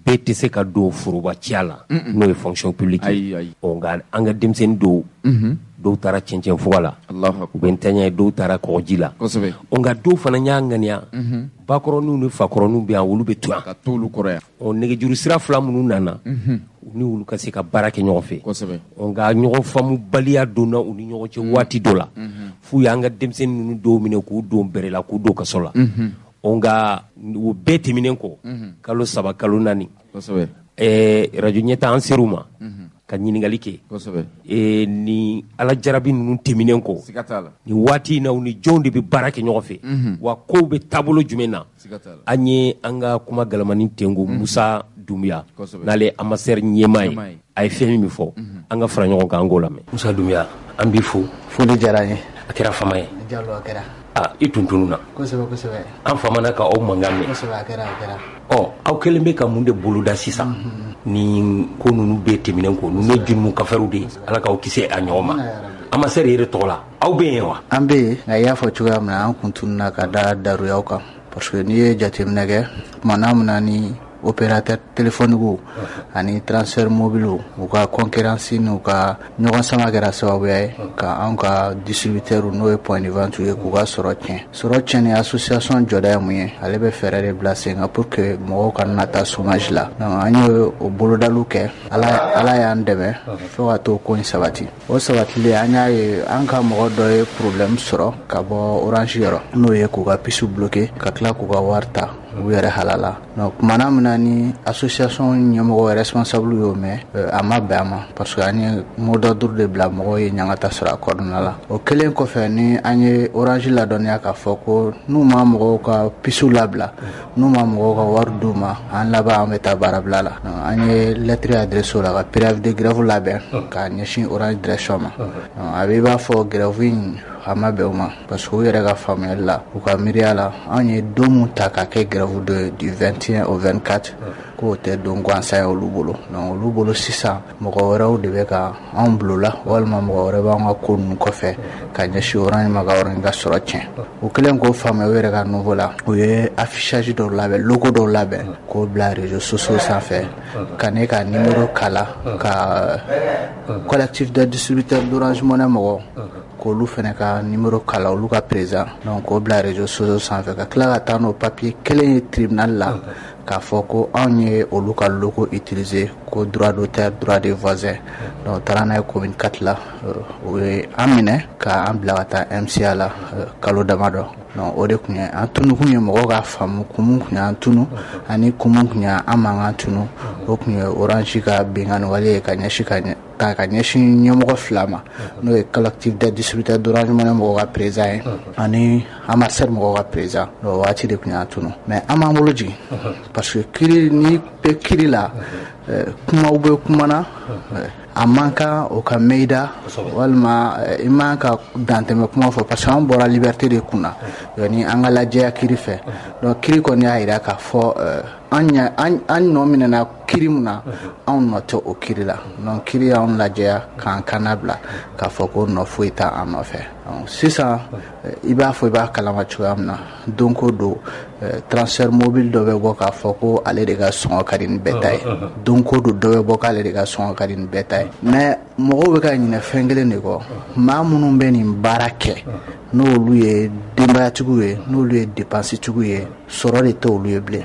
bɛɛ tɛ se ka don forobaciya la n'o ye fonction publique ye nka an ka denmisɛnnin dɔw taara cɛncɛn fuga la u bɛ ntanya dɔw taara kɔgɔji la nka dɔw fana y'a ŋaniya bakɔrɔninw ni fakɔrɔninw bɛ yan olu bɛ to yan nɛgɛjuru sira 2 minnu nana u ni olu ka se ka baara kɛ ɲɔgɔn fɛ nka ɲɔgɔn faamu baliya donna u ni ɲɔgɔn cɛ waati dɔ la f'u y'an ka denmisɛnnin ninnu dɔw minɛ k'u don bɛrɛ la k'u don kaso la nka o bɛɛ tɛmɛnen kɔ kalo 3 kalo 4 radio ɲɛta an ser'u ma ka ɲiningali kɛ ni ala jarabi ninnu tɛmɛnen kɔ ni waati na ni jɔnw de bɛ baara kɛ ɲɔgɔn fɛ wa kow bɛ taabolo jumɛn na an ye an ka kuma galamani tengo Musa Dumbuya n'ale ambassadeur ɲɛmaa ye a ye fɛn min fɔ an ka fara ɲɔgɔn kan an k'o lamɛn. Musa Dumbuya an b'i fo. Foli diyara n ye. A kɛra fama ye. Jalo a kɛra. I tuntunu na. Kosɛbɛ kosɛbɛ. An famana ka aw mankan mɛn. Kosɛbɛ a kɛra. Aw kɛlen bɛ ka mun de boloda sisan ni ko ninnu bɛɛ tɛmɛnen ko ninnu ye jurumu kafɛrw de ye ala k'aw kisi a ɲɔgɔn ma ambassadeur yɛrɛ tɔgɔ la aw bɛ yen wa. An bɛ yen nka i y'a fɔ cogoya min na an kun tununna ka da daruyaw kan parce que n'i ye jateminɛ kɛ tuma n'a min na ni opérateur téléphonique ani transfert mobile u ka concurrence n'u ka ɲɔgɔn sama kɛra sababuya ye ka an ka distributeur n'o ye point de vente ye k'u ka sɔrɔ tiɲɛ ni association jɔda ye mun ye ale bɛ fɛɛrɛ de bila sen kan pour que mɔgɔw ka na taa chômage la donc an ye o bolodaliw kɛ ala y'an dɛmɛ fo ka t'o ko in sabati o sabatilen an y'a ye an ka mɔgɔ dɔ ye problème sɔrɔ ka bɔ Orange yɔrɔ n'o ye k'u ka puce bloqué ka tila k'u ka wari ta u yɛrɛ halala donc kumana min na ni association ɲɛmɔgɔ responsable y'o mɛn a ma bɛn a ma parce que an ye mot d'ordre de bila mɔgɔw ye ɲangata sɔrɔ a kɔnɔna la o kelen kɔfɛ ni an ye Orange ladɔnniya k'a fɔ ko n'u ma mɔgɔw ka puce labila n'u ma mɔgɔw ka wari d'u ma an laban an bɛ taa baarabila la donc an ye lettre adressé o la ka préavis de grève labɛn k'a ɲɛsin Orange direction ma donc a bɛ i b'a fɔ grève in a ma bɛn o ma parce que u yɛrɛ ka faamuyali la u ka miiriya la an ye don min ta ka kɛ grève du 21 au 24 k'o tɛ don gansan ye olu bolo donc olu bolo sisan mɔgɔ wɛrɛw de bɛ ka anw bulola walima mɔgɔ wɛrɛ b'an ka ko ninnu kɔfɛ ka ɲɛsin Orange ma ka Orange ka sɔrɔ tiɲɛ o kɛlen k'o faamuya u yɛrɛ ka niveau la u ye affichage dɔw labɛn logo dɔw labɛn k'o bila réseaux sociaux sanfɛ ka ne ka numéro kala ka collectif de distributeurs d'Orange Money mɔgɔ k'olu fɛnɛ ka numéro kala olu ka président donc k'o bila réseaux sociaux sanfɛ ka tila ka taa n'o papier kelen ye tribunal la k'a fɔ ko anw ye olu ka logo utiliser ko droit d'auteur droit des voisins donc taara n'a ye commune 4 la o ye an minɛ k'an bila ka taa MCA la kalo damadɔ donc o de kun ye an tunu kun ye mɔgɔw ka faamu kun kun y'an tunu ani kun kun y'an mankan tunu o kun ye Orange ka bengani wale ye ka ɲɛsin ɲɛmɔgɔ fila ma n'o ye collectif des distributeurs d'Orange Money mɔgɔw ka président ye ani ambassadeur mɔgɔw ka président donc o waati de kun y'an tunu mais an m'an bolo jigin parce que kiri ni bɛ kiri la kumaw bɛ kumana a man kan o ka mɛida walima i man ka dantɛmɛ kuma fɔ parce que an bɔra liberté de kunna yani an ka lajɛya kiri fɛ donc kiri kɔni y'a jira k'a fɔ an nɔ minɛna kiri mun na anw nɔ tɛ o kiri la donc kiri y'anw lajɛya k'an kanna bila k'a fɔ ko nɔ foyi tɛ an nɔfɛ donc sisan i b'a fɔ i b'a kalama cogoya min na don ko don transfert mobile dɔ bɛ bɔ k'a fɔ ko ale de ka sɔngɔ ka di ni bɛɛ ta ye don ko don dɔ bɛ bɔ k'ale de ka sɔngɔ ka di ni bɛɛ ta ye mais mɔgɔw bɛ ka ɲinɛ fɛn kelen de kɔ maa minnu bɛ nin baara kɛ n'olu ye denbayatigiw ye n'olu ye dépensetigiw ye sɔrɔ de tɛ olu ye bilen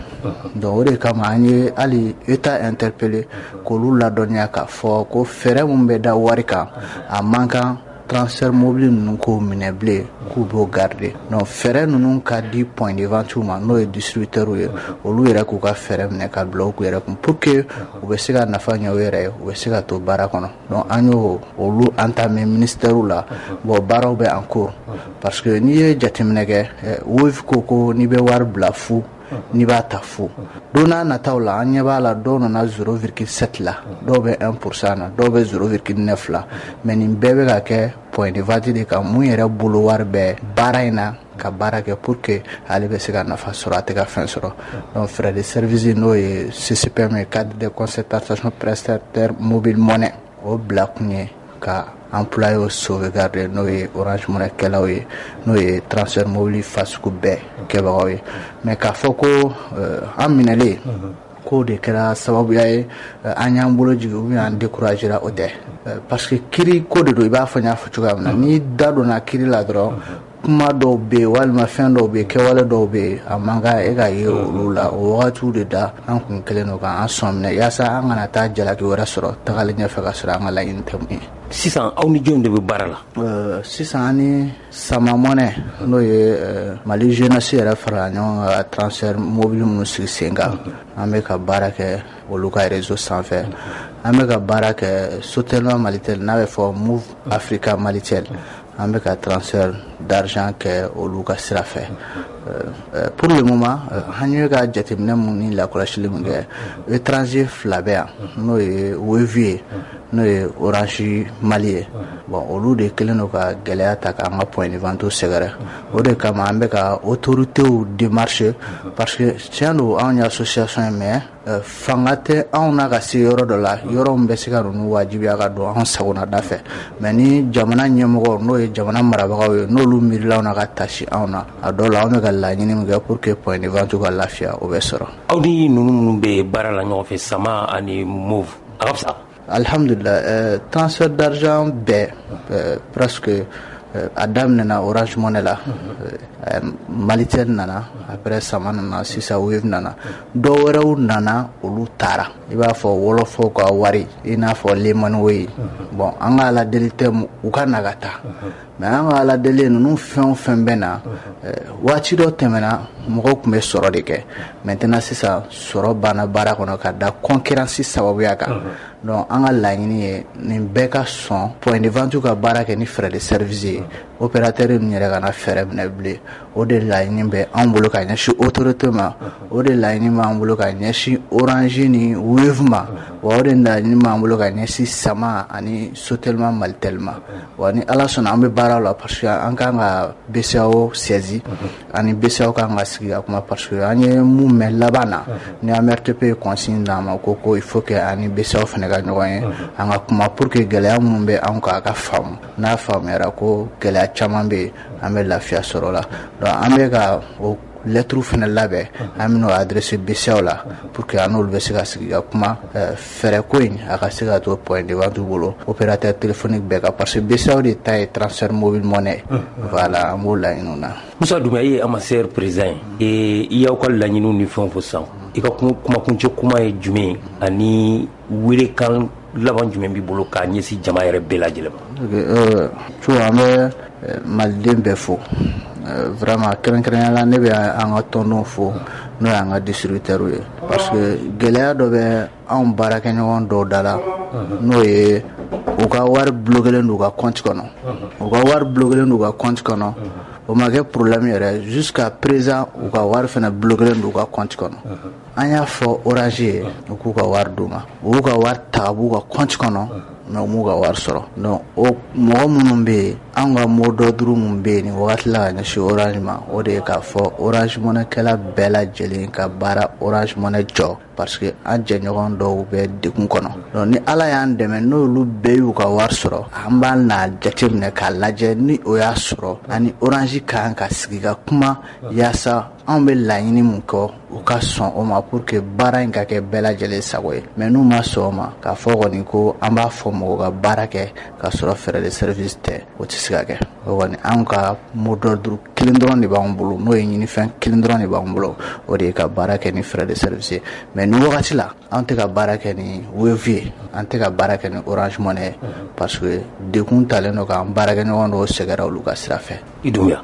donc o de kama an ye hali état interpellé k'olu ladɔnniya k'a fɔ ko fɛɛrɛ min bɛ da wari kan a man kan transfert mobile ninnu k'o minɛ bilen k'u b'o garder donc fɛɛrɛ ninnu ka di point de vente ma n'o ye distributeur ye olu yɛrɛ k'u ka fɛɛrɛ minɛ ka bila u yɛrɛ kun pour que u bɛ se ka nafa ɲɛ u yɛrɛ ye u bɛ se ka to baara kɔnɔ donc an y'o olu entamé ministère la bon baaraw bɛ en cours parce que n'i ye jateminɛ kɛ WOF ko n'i bɛ wari bila fu n'i b'a ta fu don n'a nataw la an ɲɛ b'a la dɔw nana 0,7 la dɔw bɛ 1% na dɔw bɛ 0,9 la mais nin bɛɛ bɛ ka kɛ point de vente de kan mun yɛrɛ bolo wari bɛ baara in na ka baara kɛ pour que ale bɛ se ka nafa sɔrɔ a tɛ ka fɛn sɔrɔ donc frais de service n'o ye CCPM cadre de concertation prestataire mobile money o bila kun ye ka employé sauvegarder n'o ye Orange Money kɛlaw ye n'o ye transfert mobile fasugu bɛɛ kɛbagaw ye mais k'a fɔ ko an minɛlen k'o de kɛra sababuya ye an y'an bolo jigin ou bien an découragera o tɛ parce que kiri ko de don i b'a fɔ n y'a fɔ cogoya min na n'i da donna kiri la dɔrɔn kuma dɔw be walima fɛn dɔw be kɛwale dɔw be a man ka e ka ye olu la o wagatiw de da an kun kelen don k'an sɔminɛ yaasa an kana taa jalaki wɛrɛ sɔrɔ tagalen ɲɛfɛ ka sɔrɔ an ka laɲini tɛ mun ye. Sisan aw ni jɔnw de bɛ baara la? Sisan ani Samamɔnɛ n'o ye Mali jeunesse yɛrɛ farala ɲɔgɔn kan transfert mobile minnu sigi sen kan an bɛ ka baara kɛ olu ka réseau sanfɛ an bɛ ka baara kɛ Sotelma Malitel n'a bɛ fɔ Move Africa Malitel an bɛ ka transfert d'argent kɛ olu ka sira fɛ. Pour le moment an ye ka jateminɛ mun ni lakɔlɔsili mun kɛ étranger 2 bɛ yan n'o ye Wave ye n'o ye Orange Mali ye. Bon olu de kelen don ka gɛlɛya ta k'an ka point de vente sɛgɛrɛ o de kama an bɛ ka autoritéw démarcher parce que tiɲɛ don anw ye association ye mais fanga tɛ anw na ka se yɔrɔ dɔ la yɔrɔ min bɛ se ka ninnu wajibiya ka don anw sagonada fɛ mais ni jamana ɲɛmɔgɔ n'o ye jamana marabagaw ye n'olu miirila na ka tasi anw na a dɔw la anw bɛ ka laɲini min kɛ pour que point de vente ka lafiya o bɛ sɔrɔ. Aw ni ninnu minnu bɛ baara la ɲɔgɔn fɛ Sama ani Move a ka fisa? Alhamdulillah transfert d'argent bɛɛ presque a daminɛna Orange Money la Malitel nana après Sama nana sisan Wave nana dɔw wɛrɛw nana olu taara i b'a fɔ wɔlɔfɔw ka wari i n'a fɔ Lemaniwoyi bon an ka aladeli tɛ u ka na ka taa mais an ka aladeli ninnu fɛn o fɛn bɛ na waati dɔ tɛmɛna mɔgɔw tun bɛ sɔrɔ de kɛ maintenant sisan sɔrɔ banna baara kɔnɔ ka da concurrence sababuya kan donc an ka laɲini ye nin bɛɛ ka sɔn point de vente ka baara kɛ ni frais de service ye opérateur ninnu yɛrɛ kana fɛɛrɛ minɛ bilen o de laɲini bɛ an bolo ka ɲɛsin autorité ma o de laɲini b'an bolo ka ɲɛsin Orange ni Wave ma wa o de laɲini b'an bolo ka ɲɛsin Sama ani Sotelma Malitel ma wa ni Ala sɔnna an bɛ baara la parce que an kan ka BCEAO saisi ani BCEAO kan ka sigi ka kuma parce que an ye mun mɛn laban na ni AMRTP ye consigne d'an ma ko il faut que ani BCEAO fana ka ɲɔgɔn ye an ka kuma pour que gɛlɛya minnu bɛ anw kan a ka faamu n'a faamuyara ko gɛlɛya caman bɛ yen an bɛ lafiya sɔrɔ la donc an bɛ ka o lettre fana labɛn an bɛ n'o adressé BCEAO la pour que an n'olu bɛ se ka sigi ka kuma fɛɛrɛ ko in a ka se ka to point de vente bolo opérateur téléphonique bɛɛ kan parce que BCEAO de ta ye transfert mobile monnaie voilà an b'o laɲiniw na. Musa Dumbuya i ye ambassadeur président ye i y'aw ka laɲiniw ni fɛn fɔ sisan i ka kumakuncɛ kuma ye jumɛn ani welekan laban jumɛn b'i bolo k'a ɲɛsin jama yɛrɛ bɛɛ lajɛlen ma? Tu an bɛ maliden bɛɛ fo vraiment kɛrɛnkɛrɛnnenya la ne bɛ an ka tɔndenw fo n'o y'an ka distributeurs ye parce que gɛlɛya dɔ bɛ anw baarakɛɲɔgɔn dɔw da la n'o ye u ka wari bloquelen d'u ka compte kɔnɔ u ka wari bloquelen d'u ka compte kɔnɔ o ma kɛ problème yɛrɛ jusqu'à présent u ka wari fana bloquelen d'u ka compte kɔnɔ an y'a fɔ Orange ye u k'u ka wari d'u ma u y'u ka wari ta ka b'u ka compte kɔnɔ mais u m'u ka wari sɔrɔ donc o mɔgɔ minnu bɛ yen an ka mot d'ordre minnu bɛ yen nin wagati la ka ɲɛsin Orange ma o de ye k'a fɔ Orange Money kɛla bɛɛ lajɛlen ka baara Orange Money jɔ parce que an jɛɲɔgɔn dɔw bɛ degun kɔnɔ donc ni Ala y'an dɛmɛ n'olu bɛɛ y'u ka wari sɔrɔ an b'a n'a jateminɛ k'a lajɛ ni o y'a sɔrɔ ani Orange kan ka sigi ka kuma yaasa anw bɛ laɲini mun kɔ u ka sɔn o ma pour que baara in ka kɛ bɛɛ lajɛlen sago ye mais n'u ma sɔn o ma k'a fɔ kɔni ko an b'a fɔ mɔgɔw ka baara kɛ ka sɔrɔ frais de service tɛ o tɛ se ka kɛ o kɔni anw ka mot d'ordre kelen dɔrɔn de b'an bolo n'o ye ɲinifɛn kelen dɔrɔn de b'an bolo o de ye ka baara kɛ ni frais de service ye mais ni wagati la an tɛ ka baara kɛ ni Wave ye an tɛ ka baara kɛ ni Orange Money ye parce que degun talen don k'an baarakɛɲɔgɔn dɔw sɛgɛrɛ olu ka sira fɛ. I Dumbuya.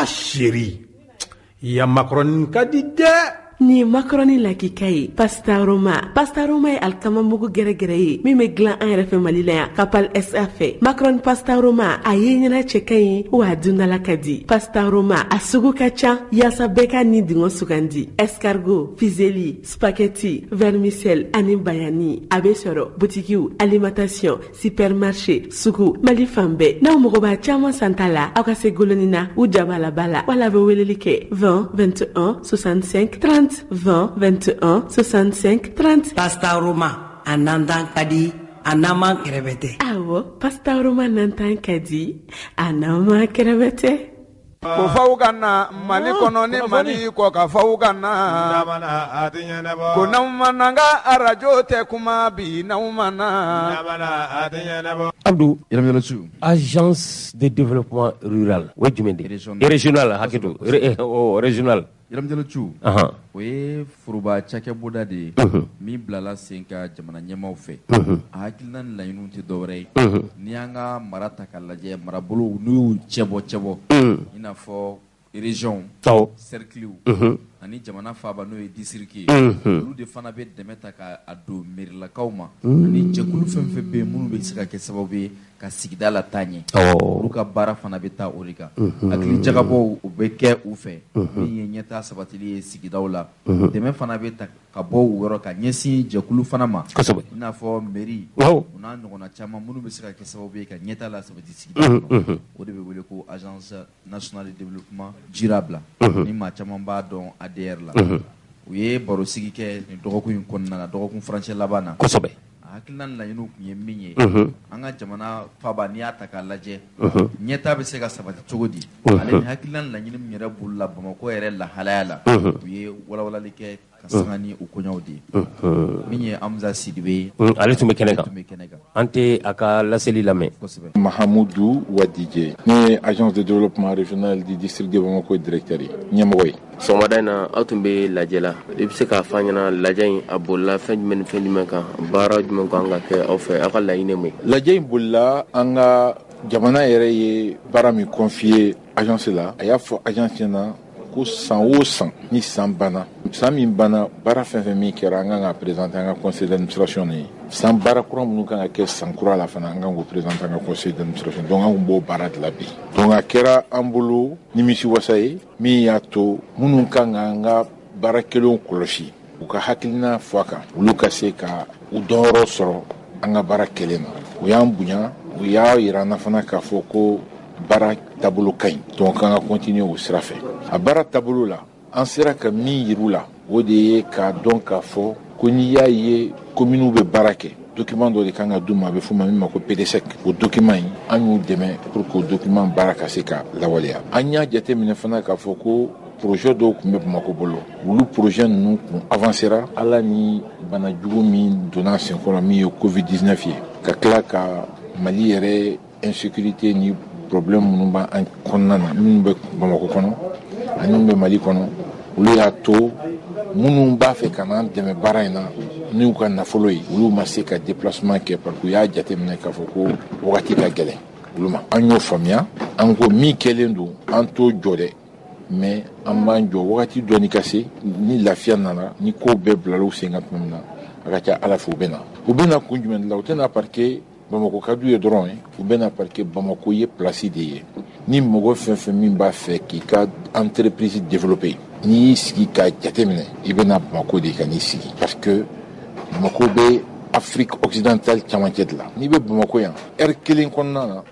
Chéri ya macaroni ka di dɛ. Ni macaroni lakika ye Pastaroma. Pastaroma ye alikama mugu gɛrɛgɛrɛ ye min bɛ dilan an yɛrɛ fɛ Mali la yan Kapal SA fɛ. Macaroni Pastaroma a ye ɲɛna cɛ ka ɲi wa a dundala ka di. Pastaroma a sugu ka ca yaasa bɛɛ ka ni dingɛ sugandi. Escargot, fusilli, spaghetti, vermicelle ani bayani a bɛ sɔrɔ butikiw, alimentation, supermarché, sugu Mali fan bɛɛ. N'aw mago b'a caman san ta la aw ka se Goloni na u jabala bala wala a bɛ weleli kɛ 20 21 65 30 20 21 65 30. Pastaroma a nandan ka di a naman kɛrɛfɛ tɛ. Awɔ Pastaroma nantan ka di a naman kɛrɛfɛ tɛ. ko faw ka na Mali kɔnɔ ni Mali kɔ ka faw ka na ko n'aw ma na n ka arajo tɛ kuma bi n'aw ma na Abdou Yɛrɛmɛlɛsu agence de développement rural o ye jumɛn de ye régional hakɛto régional Yɛrɛmɛlɛsu o ye foroba cakɛbɔda de ye min bilala sen ka jamana ɲɛmaw fɛ a hakilina ni laɲiniw tɛ dɔwɛrɛ ye n'i y'an ka mara ta ka lajɛ marabolo n'u y'u cɛbɔ i n'a fɔ région cercle ani jamana faaba n'o ye district ye olu de fana bɛ dɛmɛ ta ka don merilakaw ma ani jɛkulu fɛn fɛn bɛ minnu bɛ se ka kɛ sababu ye ka sigida la taa ɲɛ olu ka baara fana bɛ taa o de kan hakili jagabɔw u bɛ kɛ u fɛ min ye ɲɛtaa sabatili ye sigidaw la dɛmɛ fana bɛ ta ka bɔ u yɔrɔ ka ɲɛsin jɛkulu fana ma i n'a fɔ mairie u n'a ɲɔgɔnna caman minnu bɛ se ka kɛ sababu ye ka ɲɛtaa la sabati sigida kɔnɔ o de bɛ wele ko agence nationale de développement durable ni maa caman b'a dɔn ADR la u ye baro sigi kɛ nin dɔgɔkun in kɔnɔna na dɔgɔkun furancɛ laban na kosɛbɛ a hakilina ni laɲiniw tun ye min ye an ka jamana faaba n'i y'a ta k'a lajɛ ɲɛtaa bɛ se ka sabati cogo di ale ni hakilina ni laɲini min yɛrɛ bolola Bamakɔ yɛrɛ lahalaya la u ye walawalali kɛ ka sanga ni u kɔɲɔw de ye min ye Amza Sidibe ye ale tun bɛ kɛnɛ kan an tɛ a ka laseli lamɛn Mahamoudou Wadije ne ye agence de développement régional du district de Bamako directeur ye ɲɛmɔgɔ ye sɔgɔmada in na aw tun bɛ lajɛ la i bɛ se k'a fɔ an ɲɛna lajɛ in a bolila fɛn jumɛn ni fɛn jumɛn kan baara jumɛn kan ka kɛ aw fɛ aw ka laɲini mun ye lajɛ in bolila an ka jamana yɛrɛ ye baara min confier agence la a y'a fɔ agence ɲɛna ko san o san ni san banna san min banna baara fɛn fɛn min kɛra an kan ka présenter an ka conseil d'administration ye san baara kura minnu kan ka kɛ san kura la fana an kan k'o présenter an ka conseil d'administration donc an kun b'o baara de la bi donc a kɛra an bolo nimisiwasa ye min y'a to minnu kan ka an ka baara kelenw kɔlɔsi u ka hakilina fɔ a kan olu ka se ka u dɔnyɔrɔ sɔrɔ an ka baara kelen na u y'an bonya u y'a yira an na fana k'a fɔ ko baara taabolo ka ɲi donc an ka continuer o sira fɛ a baara taabolo la an sera ka min yir'u la o de ye k'a dɔn k'a fɔ ko n'i y'a ye communew bɛ baara kɛ document dɔ de kan ka d'u ma a bɛ f'o ma min ma ko PDSEC o document in an y'u dɛmɛ pour que o document baara ka se ka lawaleya an y'a jateminɛ fana k'a fɔ ko projet dɔw tun bɛ Bamako bolo olu projet ninnu kun avancera ala ni bana jugu min donna sen kɔrɔ min ye Covid-19 ye ka tila ka Mali yɛrɛ insécurité ni problème minnu b'an kɔnɔna na minnu bɛ Bamako kɔnɔ ani minnu bɛ Mali kɔnɔ olu y'a to minnu b'a fɛ ka n'an dɛmɛ baara in na n'u ka nafolo ye olu ma se ka déplacement kɛ parce que u y'a jateminɛ k'a fɔ ko wagati ka gɛlɛn olu ma an y'o faamuya an ko min kɛlen don an t'o jɔ dɛ mais an b'an jɔ wagati dɔɔni ka se ni lafiya nana ni ko bɛɛ bilala u sen kan tuma min na a ka ca Ala fɛ u bɛ na kun jumɛn de la u tɛna parce que Bamako ka d'u ye dɔrɔn u bɛ na parce que Bamako ye place de ye ni mɔgɔ fɛn fɛn min b'a fɛ k'i ka entreprise développer n'i y'i sigi ka jateminɛ i bɛ na Bamako de ka n'i sigi parce que Bamako bɛ Afrique occidentale camancɛ de la n'i bɛ Bamako yan heure kelen kɔnɔna na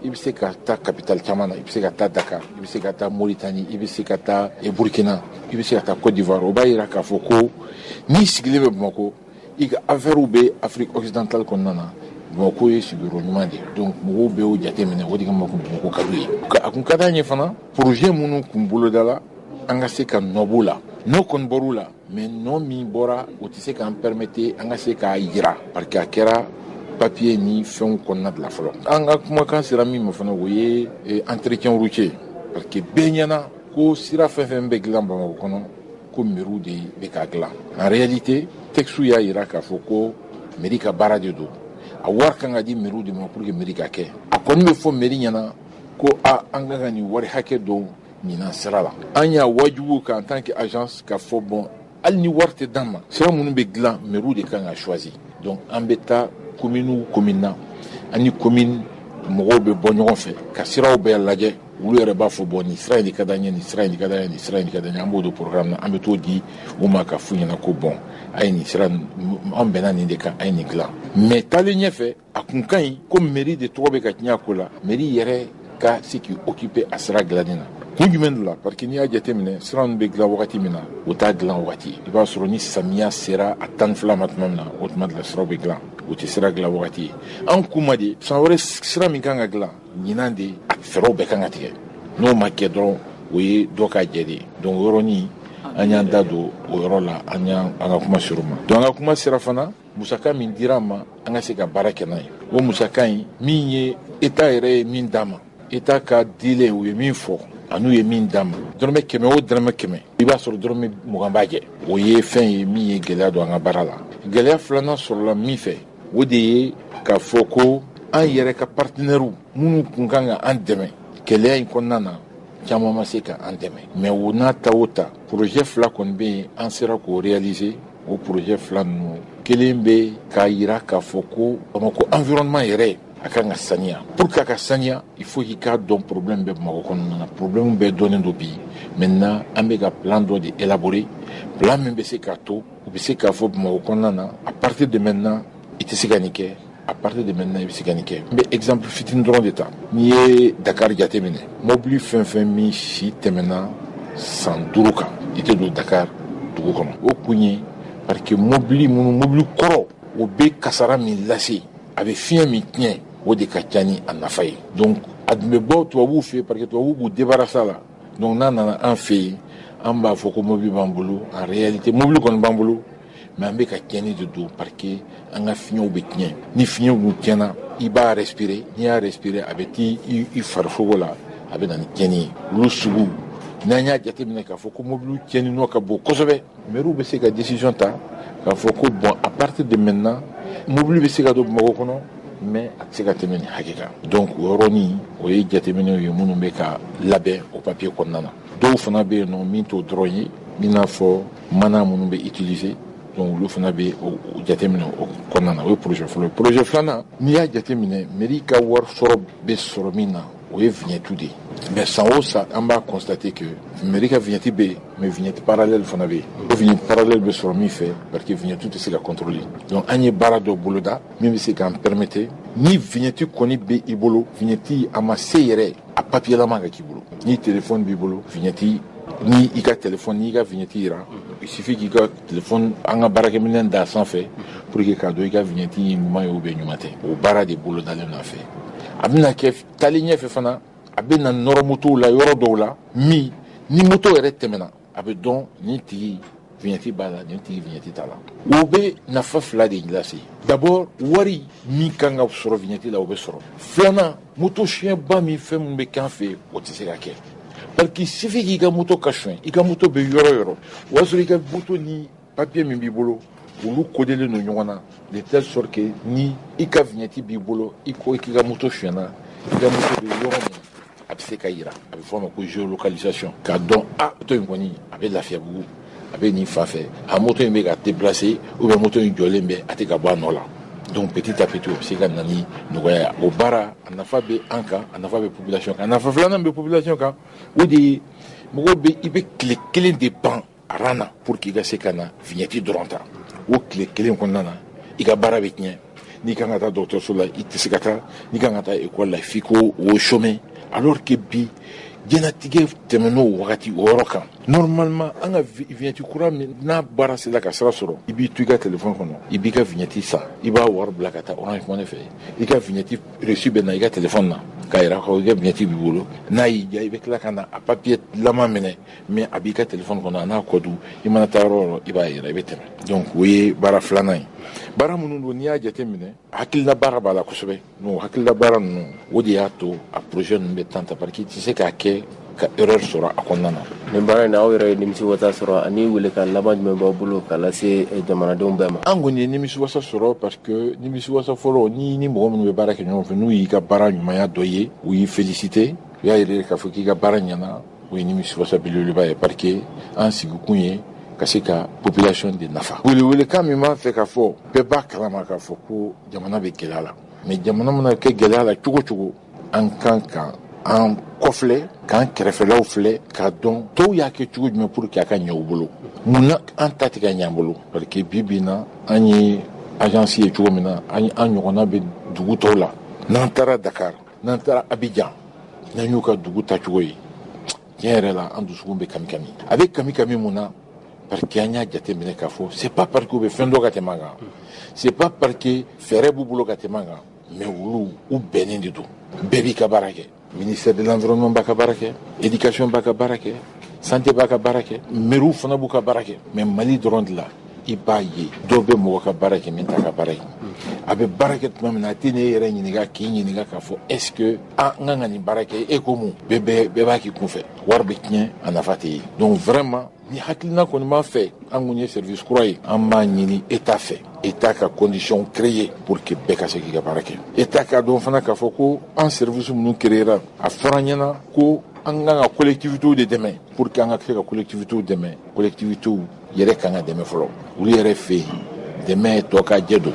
i bɛ se ka taa capitale caman na i bɛ se ka taa Dakar i bɛ se ka taa Mauritanie i bɛ se ka taa Burkina i bɛ se ka taa Côte d'Ivoire o b'a jira k'a fɔ ko n'i sigilen bɛ Bamako i ka affaires bɛ Afrique occidentale kɔnɔna na Bamako ye sigiyɔrɔ ɲuman de donc mɔgɔw bɛ o jateminɛ o de kama ko Bamako ka d'u ye a kun ka d'an ye fana projet minnu kun boloda la an ka se ka nɔ b'o la n'o kɔni bɔr'u la mais nɔ min bɔra o tɛ se k'an permettre an ka se k'a yira parce que a kɛra papier ni fɛnw kɔnɔna de la fɔlɔ an ka kumakan sera min ma fana o ye entretien routier parce que bɛɛ ɲɛna ko sira fɛn fɛn bɛ dilan Bamako kɔnɔ ko mairie de bɛ k'a dilan en réalité texte y'a yira k'a fɔ ko mairie ka baara de don a wari kan ka di mairie de ma pour que mairie ka kɛ a kɔni bɛ fɔ mairie ɲɛna ko an ka nin wari hakɛ dɔw ɲinan sira la an y'a wajibu kan en tant que agence ka fɔ bon hali ni wari tɛ d'an ma sira minnu bɛ dilan mairie de kan ka choisir donc an bɛ taa commune na ani commune mɔgɔw bɛ bɔ ɲɔgɔn fɛ ka siraw bɛɛ lajɛ olu yɛrɛ b'a fɔ bon nin sira in de ka d'an ye nin sira in de ka d'an ye nin sira in de ka d'an ye an b'o don programme na an bɛ t'o di u ma ka f'u ɲɛna ko bon a ye nin sira an bɛnna nin de kan a ye nin dilan mais taalen ɲɛfɛ a kun ka ɲi ko mairie de tɔgɔ bɛ ka tiɲɛ a ko la mairie yɛrɛ ka se k'i occuper a sira dilanni na kun jumɛn de la parce que n'i y'a jateminɛ sira ninnu bɛ dilan wagati min na o t'a dilan wagati i b'a sɔrɔ ni samiya sera a 12 ma tuma min na o tuma de la siraw bɛ dilan o tɛ sira dilan wagati ye an kun ma de san wɛrɛ sira min kan ka dilan ɲinan de a fɛɛrɛw bɛɛ kan ka tigɛ n'o ma kɛ dɔrɔn o ye dɔ ka jɛ de ye. Donc o yɔrɔnin an y'an da don o yɔrɔ la, an ka kuma sera o ma. Donc an ka kuma sera fana musaka min dira an ma an ka se ka baara kɛ n'a ye. O musaka in min ye État yɛrɛ ye min d'a ma, État ka dilen u ye min fɔ an'u ye min d'a ma, dɔrɔmɛ 100 o dɔrɔmɛ 100 i b'a sɔrɔ dɔrɔmɛ 20 b'a jɛ. O ye fɛn ye min ye gɛlɛya don an ka baara la. Gɛlɛya filanan sɔrɔla min fɛ o de ye k'a fɔ ko an yɛrɛ ka partenaires minnu kun kan ka an dɛmɛ kɛlɛya in kɔnɔna na caman ma se ka an dɛmɛ. Mais o n'a ta o ta projet fila kɔni bɛ yen an sera k'o réaliser. O projet fila ninnu kelen bɛ k'a yira k'a fɔ ko Bamako environnement yɛrɛ a kan ka saniya. Pour que a ka saniya il faut k'i k'a dɔn problème bɛ Bamako kɔnɔna na. Problème bɛɛ dɔnnen don bi. Maintenant an bɛ ka plan dɔ de élaborer. Plan min bɛ se k'a to u bɛ se k'a fɔ Bamako kɔnɔna na à partir de maintenant i tɛ se ka nin kɛ. À partir de maintenant i bɛ se ka nin kɛ. N bɛ exemple fitinin dɔrɔn de ta. N'i ye Dakar jateminɛ mobili fɛn fɛn min si tɛmɛna san 5 kan i tɛ don Dakar dugu kɔnɔ. O kun ye parce que mobili kɔrɔ o bɛ kasara min lase a bɛ fiɲɛ min tiɲɛ o de ka ca ni a nafa ye. Donc a dun bɛ bɔ tubabuw fɛ yen parce que tubabuw b'u débarrasser la. Donc n'a nana an fɛ yen an b'a fɔ ko mobili b'an bolo en réalité mobili kɔni b'an bolo mais an bɛ ka tiɲɛni de don parce que an ka fiɲɛw bɛ tiɲɛ. Ni fiɲɛw dun tiɲɛna i b'a respirer n'i y'a respirer a bɛ t'i farisogo la a bɛ na ni tiɲɛni ye. Olu sugu n'an y'a jateminɛ k'a fɔ ko mobili tiɲɛni nɔ ka bon kosɛbɛ maires bɛ se ka décision ta k'a fɔ ko bon à partir de maintenant mobili bɛ se ka don Bamako kɔnɔ mais a tɛ se ka tɛmɛ nin hakɛ kan. Donc o yɔrɔnin o ye jateminɛw ye minnu bɛ ka labɛn o papier kɔnɔna na. Dɔw fana bɛ yen nɔ min t'o dɔrɔn ye i n'a fɔ mana minnu bɛ utiliser donc olu fana bɛ o jateminɛ o kɔnɔna na o ye projet fɔlɔ ye. Projet filanan n'i y'a jateminɛ mairie ka wari sɔrɔ bɛ sɔrɔ min na o ye vignette de ye. Mais san o san an b'a constater que mairie ka vignette bɛ yen mais vignette parallèle fana bɛ yen. O vignette parallèle bɛ sɔrɔ min fɛ parce que vignette tɛ se ka contrôler. Donc an ye baara dɔ boloda min bɛ se k'an permettre ni vignette kɔni bɛ i bolo vignette a ma se yɛrɛ a papier lama ka k'i bolo. Ni téléphone b'i bolo vignette ni i ka téléphone n'i ka vignette yira il suffit k'i ka téléphone an ka baarakɛminɛn d'a sanfɛ pour que k'a dɔn i ka vignette ye ɲuman ye ou bien ɲuman tɛ. O baara de bolodalen don a fɛ. A bɛna kɛ taalen ɲɛfɛ fana a bɛ na nɔrɔ motow la yɔrɔ dɔw la min ni moto yɛrɛ tɛmɛna a bɛ dɔn nin tigi vignette b'a la nin tigi vignette t'a la. O bɛ nafa fila de lase. D'abord wari min kan ka sɔrɔ vignette la o bɛ sɔrɔ. Filanan moto suɲɛba min fɛn min bɛ k'an fɛ o tɛ se ka kɛ. Parce qu'il suffit k'i ka moto ka suɲɛ i ka moto bɛ yɔrɔ yɔrɔ o y'a sɔrɔ i ka moto ni papier min b'i bolo olu kodelen don ɲɔgɔn na de telle sorte que ni i ka vignette b'i bolo i ko k'i ka moto suɲɛna i ka moto bɛ yɔrɔ min a bɛ se ka yira a bɛ fɔ a ma ko géolocalisation k'a dɔn moto in kɔni a bɛ Lafiyabugu a bɛ nin fan fɛ a moto in bɛ ka déplacer ou bien moto in jɔlen bɛ a tɛ ka bɔ a nɔ la. Donc petit à petit o bɛ se ka na ni nɔgɔya o baara a nafa bɛ an kan a nafa bɛ population kan a nafa filanan bɛ population kan o de ye mɔgɔw bɛ i bɛ tile kelen de ban ran na pour que i ka se ka na vignette dɔrɔn ta o tile kelen kɔnɔna na i ka baara bɛ tiɲɛ n'i kan ka taa dɔgɔtɔrɔso la i tɛ se ka taa n'i kan ka taa école la f'i ko o chômer alors que bi diɲɛlatigɛ tɛmɛn'o wagati o yɔrɔ kan normalement an ka vignette kura min n'a baara sera ka sira sɔrɔ i b'i to i ka téléphone kɔnɔ i b'i ka vignette san i b'a wari bila ka taa Orange Money fɛ i ka vignette reçu bɛ na i ka téléphone na k'a yira ko i ka vignette b'i bolo n'a y'i diya i bɛ tila ka na a papier lama minɛ mais a b'i ka téléphone kɔnɔ a n'a kɔdu i mana taa yɔrɔ o yɔrɔ i b'a yira i bɛ tɛmɛ. Donc o ye baara filanan ye. Baara minnu don n'i y'a jateminɛ hakilila baara b'a la kosɛbɛ n'o hakilila baara ninnu o de y'a to a projet ninnu bɛ tan ta parce que i tɛ se k'a kɛ ka erreur sɔrɔ a kɔnɔna na. Nin baara in na aw yɛrɛ ye nimisiwasa sɔrɔ ani wele ka laban jumɛn b'aw bolo k'a lase jamanadenw bɛɛ ma. An kɔni ye nimisiwasa sɔrɔ parce que nimisiwasa fɔlɔ ni mɔgɔ minnu bɛ baara kɛ ɲɔgɔn fɛ n'u y'i ka baara ɲumanya dɔ ye u y'i féliciter u y'a yira k'a fɔ k'i ka baara ɲɛna o ye nimisiwasa belebeleba ye parce que an sigikun ye ka se ka population de nafa. Welewelekan min b'a fɛ k'a fɔ bɛɛ b'a kalama k'a fɔ ko jamana bɛ gɛlɛya la mais jamana mana kɛ gɛlɛya la cogo cogo an kan ka an kɔfilɛ k'an kɛrɛfɛlaw filɛ k'a dɔn tɔw y'a kɛ cogo jumɛn pour que a ka ɲɛ u bolo munna an ta tɛ ka ɲɛ an bolo parce que bi bi in na an ye agence ye cogo min na an ɲɔgɔnna bɛ dugu tɔw la n'an taara Dakar n'an taara Abidjan n'an y'u ka dugu ta cogo ye tiɲɛ yɛrɛ la an dusukun bɛ kami kami a bɛ kami kami mun na parce que an y'a jateminɛ k'a fɔ c'est pas parce que u bɛ fɛn dɔ ka tɛmɛ an kan c'est pas parce que fɛɛrɛ b'u bolo ka tɛmɛ an kan mais olu u bɛnnen de don bɛɛ b'i ka baara kɛ ministère de l'environnement b'a ka baara kɛ, éducation b'a ka baara kɛ, santé b'a ka baara kɛ, mairie fana b'u ka baara kɛ, mais Mali dɔrɔn de la i b'a ye dɔw bɛ mɔgɔ ka baara kɛ min t'a ka baara ye. A bɛ baara kɛ tuma min na a tɛ ne yɛrɛ ɲininka k'i ɲininka k'a fɔ est ce que n kan ka nin baara kɛ e ko mun bɛɛ b'a k'i kun fɛ wari bɛ tiɲɛ a nafa tɛ ye. Donc vraiment ni hakilina kɔni b'a fɛ an kun ye service kura ye an b'a ɲini État fɛ État ka condition créer pour que bɛɛ ka se k'i ka baara kɛ. État k'a dɔn fana k'a fɔ ko an service minnu créera a fɔra an ɲɛna ko an kan ka collectivités de dɛmɛ pour que an ka se ka collectivités dɛmɛ collectivités yɛrɛ kan ka dɛmɛ fɔlɔ olu yɛrɛ fɛ yen dɛmɛ tɔ ka jɛ don.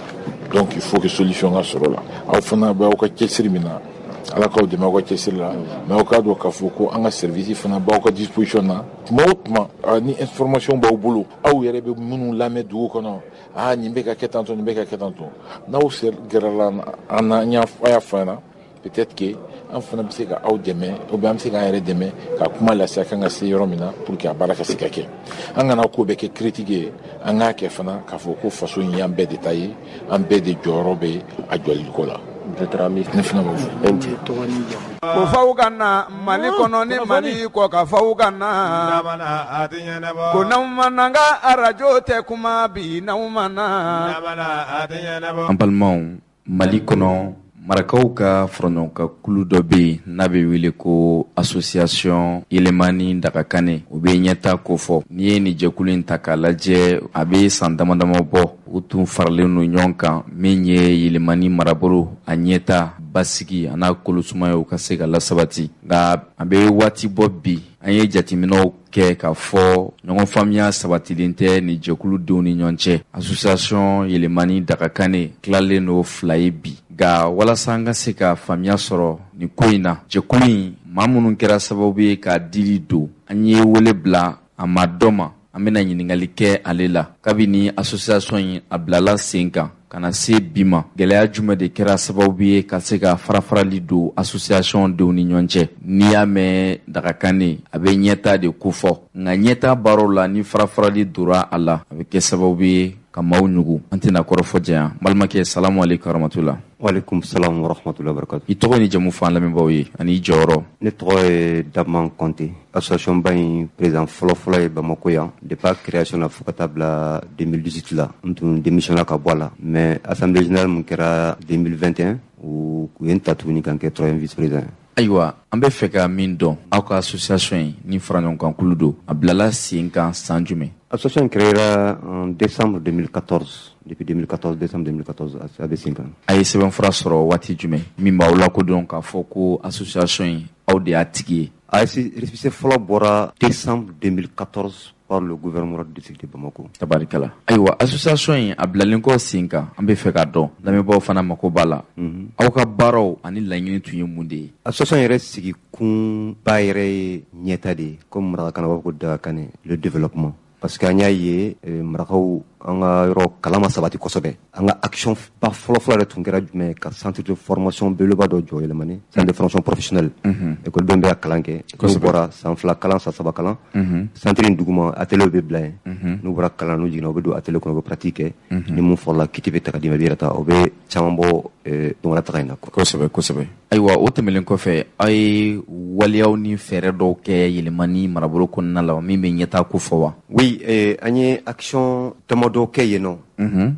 Donc il faut que solution ka sɔrɔ la aw fana bɛ aw ka cɛsiri min na ala k'aw dɛmɛ aw ka cɛsiri la mais aw k'a dɔn k'a fɔ ko an ka service fana b'aw ka disposition na tuma o tuma ni information b'aw bolo aw yɛrɛ bɛ minnu lamɛn dugu kɔnɔ nin bɛ ka kɛ tan tɔ nin bɛ ka kɛ tan tɔ n'aw gɛrɛla an na a y'a fɔ an na peut-être que an fana bɛ se ka aw dɛmɛ ou bien an bɛ se k'an yɛrɛ dɛmɛ ka kuma lase a kan ka se yɔrɔ min na pour que a baara ka se ka kɛ an kana ko bɛɛ kɛ critique ye an k'a kɛ fana k'a fɔ ko faso in y'an bɛɛ de ta ye an bɛɛ de jɔyɔrɔ bɛ a jɔliko la. Ne fana b'o fɔ. Ko faw ka na Mali kɔnɔ ni Mali kɔ ka faw ka na ko n'aw ma na n ka arajo tɛ kuma bi n'aw ma na. An balimaw Mali kɔnɔ marakaw ka faraɲɔgɔnka kulu dɔ bɛ yen n'a bɛ wele ko association Yɛlɛmani Dagakane o bɛ ɲɛta ko fɔ n'i ye nin jɛkulu in ta k'a lajɛ a bɛ san damadama bɔ u tun faralen don ɲɔgɔn kan min ye Yɛlɛmani marabolo a ɲɛta basigi a n'a kolosuma ye u ka se ka lasabati nka a bɛ waati bɔ bi an ye jateminɛw kɛ k'a fɔ ɲɔgɔn faamuya sabatilen tɛ ni jɛkuludenw ni ɲɔgɔn cɛ association Yɛlɛmani Dagakane tilalen don 2 ye bi nka walasa an ka se ka faamuya sɔrɔ nin ko in na jɛkulu in maa minnu kɛra sababu ye k'a dili don an ye wele bila a ma dɔ ma an bɛna ɲininkali kɛ ale la kabini association in a bilala sen kan ka na se bi ma gɛlɛya jumɛn de kɛra sababu ye ka se ka farafarali don association denw ni ɲɔgɔn cɛ n'i y'a mɛn Dagakane a bɛ ɲɛta de ko fɔ nka ɲɛta baaraw la ni farafarali dora a la a bɛ kɛ sababu ye ka maaw ɲugu an tɛna kɔrɔfɔ janya balimakɛ salamu aleykum warahmatula. Walaikum salam warahmatullahi wabarakatuh. I tɔgɔ ni jamu fɔ an lamɛnbaaw ye ani jɔyɔrɔ. Ne tɔgɔ ye Daman Kɔnte association ba in président fɔlɔfɔlɔ ye Bamako yan depuis création na fo ka taa bila 2018 la n tun démissionna ka bɔ a la mais assemblée générale mun kɛra 2021 u ye n ta tuguni ka n kɛ 3e vice président. Ayiwa an bɛ fɛ ka min dɔn aw ka association in ni faraɲɔgɔnkan kulu don a bilala sen kan san jumɛn. L'association créera en décembre 2014. Depuis 2014, décembre 2014, à Bessinkan. A ye sɛbɛnfura sɔrɔ waati jumɛn min b'aw lakodɔn k'a fɔ ko association in aw de y'a tigi ye. A récépissé fɔlɔ bɔra décembre 2014 par le gouvernement du district de Bamako. Tabarikala. Ayiwa association in a bilalen kɔ sen kan an bɛ fɛ ka dɔn lamɛnbaaw fana mako b'a la. Aw ka baaraw ani laɲini tun ye mun de ye. Association yɛrɛ sigi kun ba yɛrɛ ye ɲɛta de ye comme marakakan na b'a fɔ ko Dagakane le développement. Parce que an y'a ye marakaw an ka yɔrɔ kalan ma sabati kosɛbɛ an ka action ba fɔlɔfɔlɔ yɛrɛ tun kɛra jumɛn ka centre de formation belebeleba dɔ jɔ Yɛlɛmani centre de formation professionnelle écoledenw bɛ ka kalan kɛ n'u bɔra san 2 kalan san 3 kalan centre in duguma atelier bɛ bila yen n'u bɔra kalan n'u jiginna u bɛ don atelier kɔnɔ u bɛ pratique kɛ ni mun fɔra kiti bɛ ta ka d'i ma i bɛ yɛrɛ ta o bɛ caman bɔ dɔnŋala taga in na. Kosɛbɛ kosɛbɛ. Ayiwa o tɛmɛlen kɔfɛ aw ye waleyaw ni fɛɛrɛ dɔw kɛ Yɛlɛmani marabolo kɔnɔna la min bɛ ɲɛtaa ko fɔ wa. Oui an ye action damadɔ kɛ yen nɔ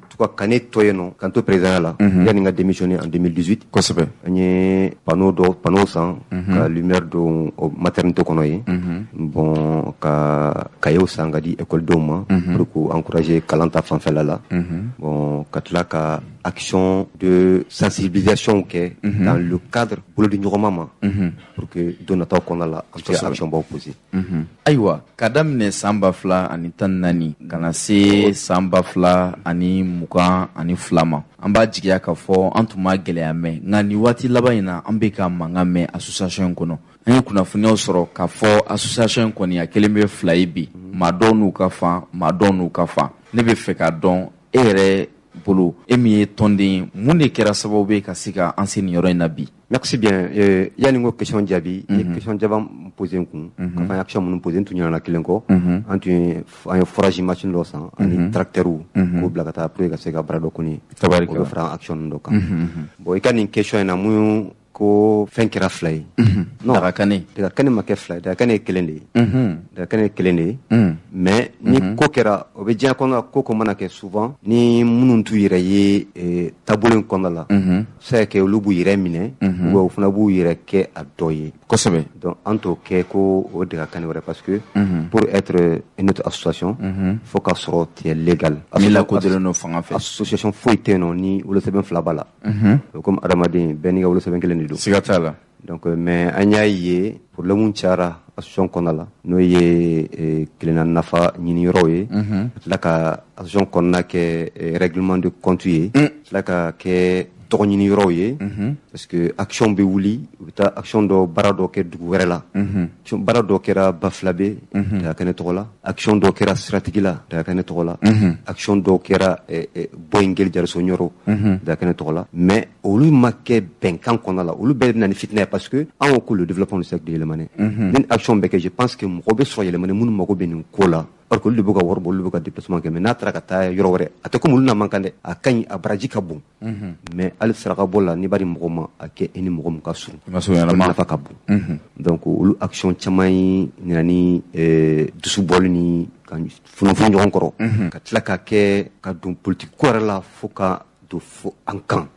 tuka kane tɔ yen nɔ k'an to président la yanni n ka démissionné en 2018 kosɛbɛ an ye panneau san ka lumière don maternité kɔnɔ ye bon ka cahier san ka di écoledenw ma pour que encourager kalan ta fanfɛla la bon ka tila ka action de sensibilisation kɛ dans le cadre bolodi ɲɔgɔnma ma pour que don nataw kɔnɔna la an tɛ action baw poser. Ayiwa ka daminɛ san 2014 ka na se san 2022 ma an b'a jigiya k'a fɔ an tun ma gɛlɛya mɛn nka nin waati laban in na an bɛ ka mankan mɛn association in kɔnɔ an ye kunnafoniyaw sɔrɔ k'a fɔ association in kɔni a kelen bɛ 2 ye bi maa dɔw n'u ka fan maa dɔw n'u ka fan ne bɛ fɛ k'a dɔn e yɛrɛ bolo e min ye tɔnden mun de kɛra sababu ye ka se ka an se nin yɔrɔ in na bi. Merci bien. Yani n ko question jaabi i ye question jaba posé n kun ka fɔ an ye action minnu posé n tun ɲinɛna kelen kɔ an ye forage machine dɔ san ani tracteurw k'o bila ka taa pour que ka se ka baara dɔ kɔni o bɛ fara action dɔ kan bon i ka nin question in na mun ko fɛn kɛra fila ye non daga kane ma kɛ fila ye daga kane ye kelen de ye daga kane ye kelen de ye mais ni ko kɛra o bɛ diɲɛ kɔnɔ ko mana kɛ souvent ni minnu t'u yɛrɛ ye taabolo in kɔnɔna la se ka kɛ olu b'u yɛrɛ minɛ ou bien o fana b'u yɛrɛ kɛ a dɔ ye kosɛbɛ donc an t'o kɛ ko o daga kane wɛrɛ parce que pour être une autre association faut k'a sɔrɔ tu es légal min lakodɔnlen no fanga fɛ association foyi tɛ yen nɔ ni wolosɛbɛn fila b'a la comme adamaden bɛɛ n'i ka wolosɛbɛn kelen de don siga t'a la donc mais an y'a ye problème cayara association kɔnɔna la n'o ye kelenna nafa ɲiniyɔrɔw ye ka tila ka association kɔnɔna kɛ règlement de compte ye ka tila ka kɛ tɔgɔ ɲini yɔrɔw ye parce que action bɛ wuli u bɛ taa action dɔ baara dɔ kɛ dugu wɛrɛ la baara dɔ kɛra Bafilabe daga kane tɔgɔ la action dɔ kɛra Siratigi la daga kane tɔgɔ la action dɔ kɛra Boyingeli Jariso Ɲɔrɔ daga kane tɔgɔ la mais olu ma kɛ bɛnkan kɔnɔna la olu bɛɛ bɛ na ni fitinɛ ye parce que an ko le développement du secteur de yɛlɛmani ni action bɛ kɛ je pense que mɔgɔ bɛ sɔrɔ yɛlɛmani minnu mago bɛ nin ko la parce que olu de b'u ka wari bɔ olu b'u ka déplacement kɛ mais n'a taara ka taa yɔrɔ wɛrɛ a tɛ komi olu na man kan dɛ a ka ɲi a baraji ka bon mais hali saraka bɔ la n'i b'a di mɔgɔ ma a kɛ i ni mɔgɔ min ka surun nafa ka bon donc olu action caman yi nana ni dusubɔli ni ka funufunu ɲɔgɔn kɔrɔ ka tila ka kɛ ka don politique ko yɛrɛ la fo ka don fo an kan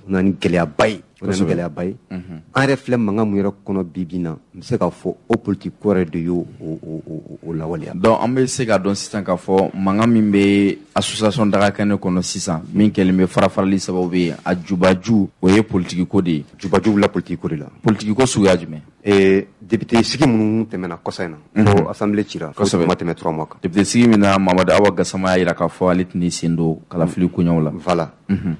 na ni gɛlɛyaba ye gɛlɛyaba ye an yɛrɛ filɛ mankan mun yɛrɛ kɔnɔ bi na n bɛ se k'a fɔ o politique ko yɛrɛ de y'o lawaleya donc an bɛ se k'a dɔn sisan k'a fɔ mankan min bɛ association daga kɛnɛ kɔnɔ sisan min kɛlen bɛ farafarali sababu ye a jubaju o ye politique ko de ye jubaju wula politique ko de la politique ko suguya jumɛn député sigi minnu tɛmɛna kɔsa in na ko assemblée cira ko ma tɛmɛ 3 mois kan député sigi min na Mamadu Awa Gasama y'a jira k'a fɔ ale tɛna sen don kalafili koɲɛw la voilà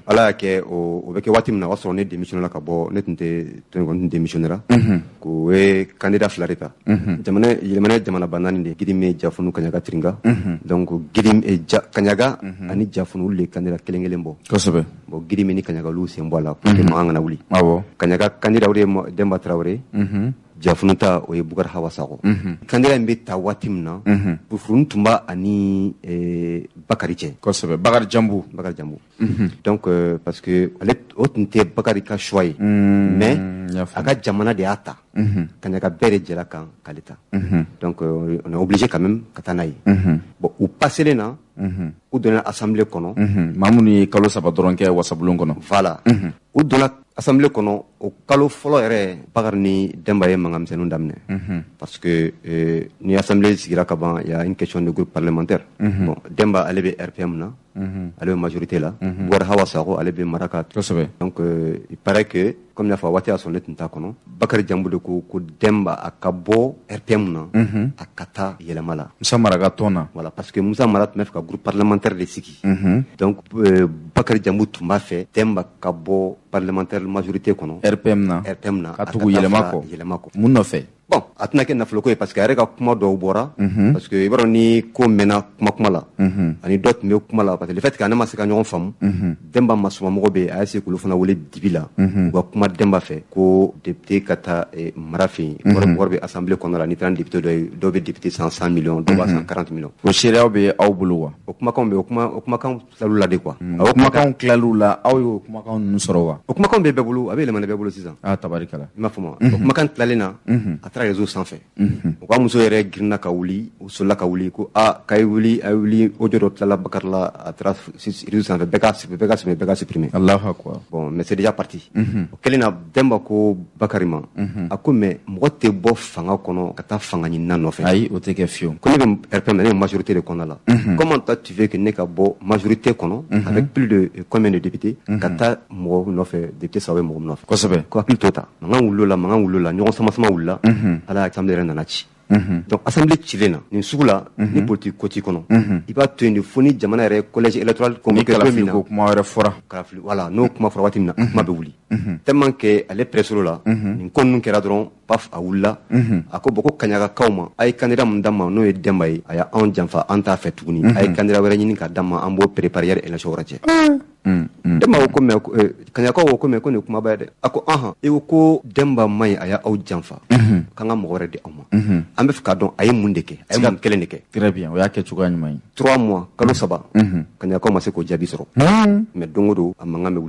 ala y'a kɛ o bɛ kɛ waati min na o y'a sɔrɔ ne démissionnera ka bɔ ne tun tɛ démissionnera k'o ye candidat fila de ta yɛlɛmana ye jamana ba naani de Gidime Jafunu Kaɲaga Tiringa donc Kaɲaga ani Jafunu olu de candidat kelen kelen bɔ kosɛbɛ bon Gidime ni Kaɲaga olu sen bɔ a la pour que mankan kana wuli Kaɲaga candidat o de ye Demba Traoré Jafunu ta o ye Bukari Hawa Sakɔ candidat in bɛ ta waati min na furufuruni tun b'a ani Bakari cɛ kosɛbɛ Bakari Jambu donc parce que ale o tun tɛ Bakari ka choix ye mais a ka jamana de y'a ta Kaɲaga bɛɛ de jɛra kan k'ale ta donc on est obligé quand même ka taa n'a ye bon u passelen na u donna assemblée kɔnɔ maa minnu ye kalo 3 dɔrɔn kɛ wasabulon kɔnɔ voilà u donna assemblée kɔnɔ o kalo fɔlɔ yɛrɛ Bakari ni Demba ye mankanmisɛnninw daminɛ parce que ni assemblée sigira ka ban il y a une question de groupe parlementaire bon Demba ale bɛ RPM na ale bɛ majorité la Bukari Hawa Sakɔ ale bɛ Maraka donc il paraît que comme y'a fɔ waati y'a sɔrɔ ne tun t'a kɔnɔ Bakari Jambu de ko Demba a ka bɔ RPM na a ka taa yɛlɛma la Musa Mara ka tɔn na voilà parce que Musa Mara tun bɛ fɛ ka groupe parlementaire de sigi donc Bakari Jambu tun b'a fɛ Demba ka bɔ parlementaire majorité kɔnɔ RPM na ka tugu yɛlɛma kɔ mun nɔfɛ bon a tɛna kɛ nafolo ko ye parce que a yɛrɛ ka kuma dɔw bɔra parce que i b'a dɔn ni ko mɛnna kuma la ani dɔ tun bɛ kuma la parce que le fait que ne ma se ka ɲɔgɔn faamu Demba masomamɔgɔ bɛ a y'a se k'olu fana wele dibi la u ka kuma Demba fɛ ko député ka taa mara fɛ yen wari bɛ assemblée kɔnɔ la n'i taara ni député dɔw bɛ député 100 millions dɔw b'a 140 millions o seereyaw bɛ aw bolo wa o kumakanw bɛ o kumakanw tilal'u la de quoi o kumakanw tilal'u la aw y'o kumakanw ninnu sɔrɔ wa o kumakanw bɛ bɛɛ bolo a bɛ yɛlɛmana bɛɛ bolo sisan tabarikala i m'a faamu wa o kumakan tilalen na a taara réseau sanfɛ u ka muso yɛrɛ girinna ka wuli u solila ka wuli ko k'a ye wuli a ye wuli audio dɔ tilala Bakari la a taara réseau sanfɛ bɛɛ ka supprimer Allahu akbar bon mais c'est déjà parti o kɛlen na Demba ko Bakari ma a ko mais mɔgɔ tɛ bɔ fanga kɔnɔ ka taa fanga ɲinina nɔfɛ ayi o tɛ kɛ fiyewu ko ne bɛ RPM ne bɛ majorité de kɔnɔna la comment toi tu veux que ne ka bɔ majorité kɔnɔ avec plus de combien de députés ka taa mɔgɔ nɔfɛ député 3 bɛ mɔgɔ min nɔfɛ kosɛbɛ ko hakili to ta mankan wulila la ɲɔgɔn sama wulila ala y'a assemblée yɛrɛ nana ci donc assemblée cilen na nin sugu la ni politique ko t'i kɔnɔ i b'a to yen de fo ni jamana yɛrɛ collège électoral convoqué don min na kuma wɛrɛ fɔra kalafili voilà n'o kuma fɔra waati min na kuma bɛ wuli tellement que ale pressero la nin ko ninnu kɛra dɔrɔn paf a wulila a ko bon ko Kaɲagakaw ma a ye candidat min d'an ma n'o ye Demba ye a y'anw janfa an t'a fɛ tuguni a ye candidat wɛrɛ ɲini ka d'an ma an b'o préparer yani élection wɛrɛ cɛ Demba ko me kanyaka ko me ko ne kuma ba de ako e ko Demba mai aya aw janfa kanga mo gore de amma ambe fika don ay mundeke ay mun kelene ke très bien o yake chuga nyumai 3 mois kalo saba kanyaka ma se ko jabi soro mais dongodo amanga me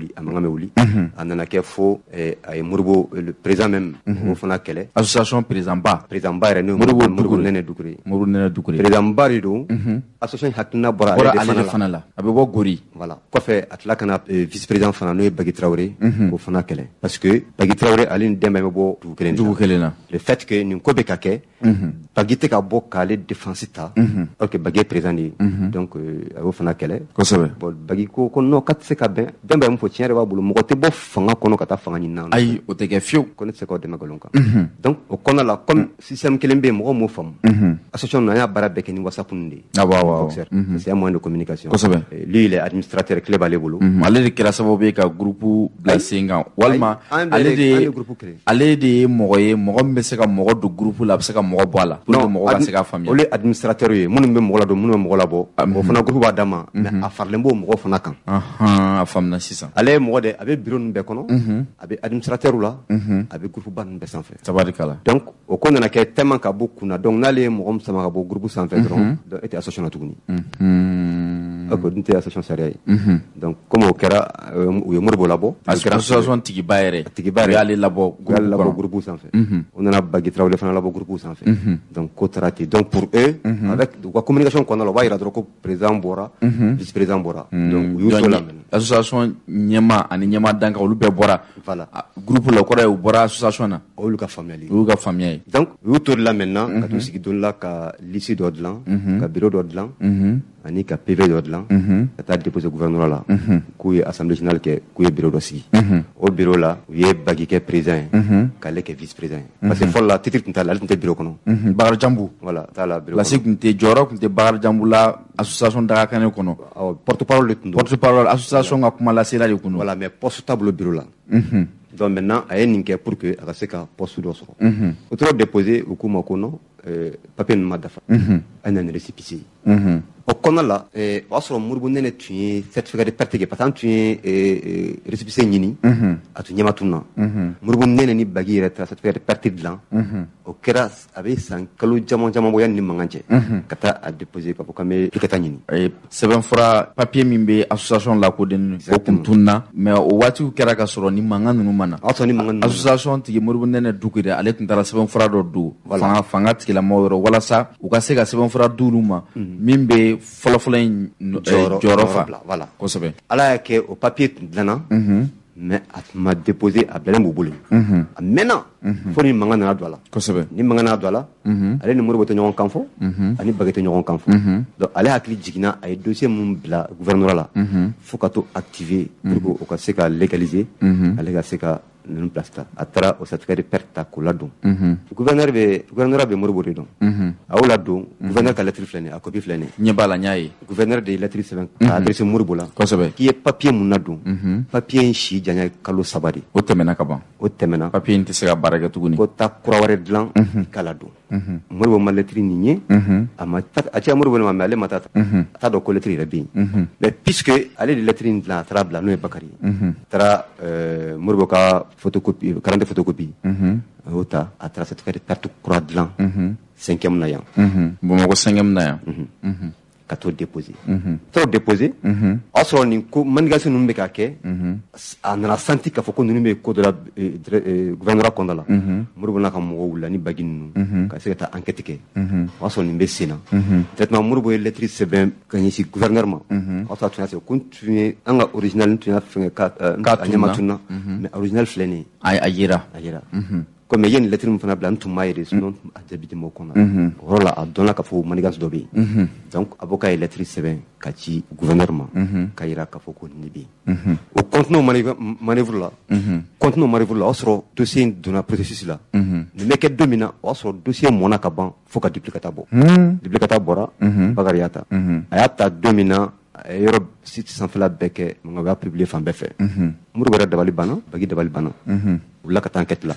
wuli anana ke fo ay murbo le président même o fona kele association président ba re no murbo nene dukure président bari do association hakna bora ale fanala abe bo gori voilà ko fe atla kana vice président fana no Bagui Traoré ko fana kele parce que Bagui Traoré aline Demba me bo dukure na le fait que ni ko be kake Bagui te ka bo kale défensita ok Bagui président ni donc o fana kele ko sabe bon Bagui ko no kat se ka ben Demba mo fo tiere wa bulu mo te bo fanga kono kata fanga ni na ay o te ke fiu ko ne se ko de magalonka donc o kono la comme système kelembe mo fam association na ya bara beke ni WhatsApp ndi c'est un moyen de communication lui il est administrateur clé balé bolo ale de kira sababu ka groupe blasinga walma ale de mogoye mogo be se ka mogo do groupe la be se ka mogo boala pour mogo ba se ka famille ole administrateur ye munu be mogo la do munu be mogo la bo mo fana groupe ba dama mais a farlembo mogo fana kan a famna 600 ale mogo de abe bureau be kono abe administrateur la abe groupe ba be sans fait tabarikala donc o kono na ke tellement ka beaucoup na donc nale mogo sama ka bo groupe sans fait donc était association na tuguni ako dinte association sariya donc comme au kera ou morbo labo association tigi bayere yali labo groupe sans fait on a Bagui Traoré fana labo groupe sans fait donc kotrati donc pour eux avec la communication qu'on a là il a trop président Bora vice président Bora donc association nyema ani nyema danka olu be bora voilà groupe le kora u bora association na olu ka famille donc you tour là maintenant ka to sigi don la ka lycée d'Odlan ka bureau d'Odlan ani ka PV d'Odlan ka ta déposer gouvernement là ku ye assemblée générale ke ku ye bureau dossier au bureau là ye Bagui ke président ka le ke vice président parce que folla titre tinta la tinta bureau kono Bakar Jambu voilà ta la bureau la sécurité joro kunte Bakar Jambu la association daga kane kono porte-parole association ga kuma la sela de kono voilà mais poste table bureau là donc maintenant a ye nin kɛ pour que a ka se ka poste dɔ sɔrɔ o tora déposé u k'u ma ko non papier ninnu ma dafa a nana récépissé o kɔnɔ la o y'a sɔrɔ Moribo Nɛnɛ tun ye certificat de perte kɛ parce que an tun ye récépissé ɲini a tun ɲɛma tun na Moribo Nɛnɛ ni Bagui yɛrɛ taara certificat de perte dilan o kɛra a bɛ san kalo caman bɔ yanni ni mankan cɛ ka taa a déposé k'a fɔ k'an bɛ i ka taa ɲini sɛbɛnfura papier min bɛ association lakodeni o kun tunna mais o waatiw kɛra ka sɔrɔ ni mankan ninnu ma na association tigi Moribo Nɛnɛ Dukure ale tun taara sɛbɛnfura dɔ don fanga tigilamɔgɔw yɔrɔ walasa u ka se ka sɛbɛnfura d'olu ma min bɛ fɔlɔfɔlɔ in jɔyɔrɔ fa kosɛbɛ ala y'a kɛ o papier tun dilanna mais a tun ma déposé a bilalen b'u bolo a mɛnna fo ni mankan nana don a la kosɛbɛ ni mankan nana don a la ale ni Moribo tɛ ɲɔgɔn kan fɔ ani Bagui tɛ ɲɔgɔn kan fɔ donc ale hakili jiginna a ye dossier min bila gouvernement la fo ka to activer pour que o ka se ka légaliser ale ka se ka ninnu place ta a taara o certificat de perte ta k'o ladon gouverneur bɛ Moribo de dɔn a y'o ladon gouverneur ka lettre filɛ nin a copie filɛ nin ɲɛ b'a la n y'a ye gouverneur de ye lettre sɛbɛn k'a adressé Moribo la kosɛbɛ k'i ye papier mun ladon papier in si janya kalo 3 de o tɛmɛna ka ban o tɛmɛna papier in tɛ se ka baara kɛ tuguni ko taa kura wɛrɛ dilan k'a ladon Moribo ma lettre nin ye a cɛ Moribo ma mais ale ma taa a t'a dɔn ko lettre yɛrɛ bɛ yen mais puisque ale de lettre in dilan a taara bila n'o ye Bakari ye a taara Moribo ka photocopie carte photocopie a y'o ta a taara certificat de perte kura dilan 5e na yan Bamakɔ 5e na yan ka t'o déposer t'o déposer o y'a sɔrɔ nin ko manigasi ninnu bɛ ka kɛ a nana santi k'a fɔ ko ninnu bɛ ko dɔ la gouvernement kɔnɔna la Moribo n'a ka mɔgɔw wulila ni Bagui ninnu ka se ka taa enquête kɛ o y'a sɔrɔ nin bɛ sen na traitement Moribo ye lettre sɛbɛn ka ɲɛsin gouvernement ma o y'a sɔrɔ a tun y'a sɛbɛn ko n tun ye an ka original tun y'a fɛngɛ a ɲɛma tunna mais original filɛ nin ye a yera comme ye nin lettre min fana bila n tun m'a ye de sinon a jaabi tɛ m'o kɔnɔ o yɔrɔ la a dɔnna k'a fɔ manigance dɔ bɛ yen donc avocat ye lettre sɛbɛn ka ci gouverneur ma k'a jira k'a fɔ ko nin bɛ yen o continue manœuvre la o y'a sɔrɔ dossier in donna processus la nin bɛ kɛ don min na o y'a sɔrɔ dossier mɔna ka ban fo ka duplicata bɔ duplicata bɔra Bakari y'a ta a y'a ta don min na a ye yɔrɔ site sanfɛla bɛɛ kɛ nka o y'a publier fan bɛɛ fɛ muru wɛrɛ dabali banna bagi dabali banna u la ka taa enquête la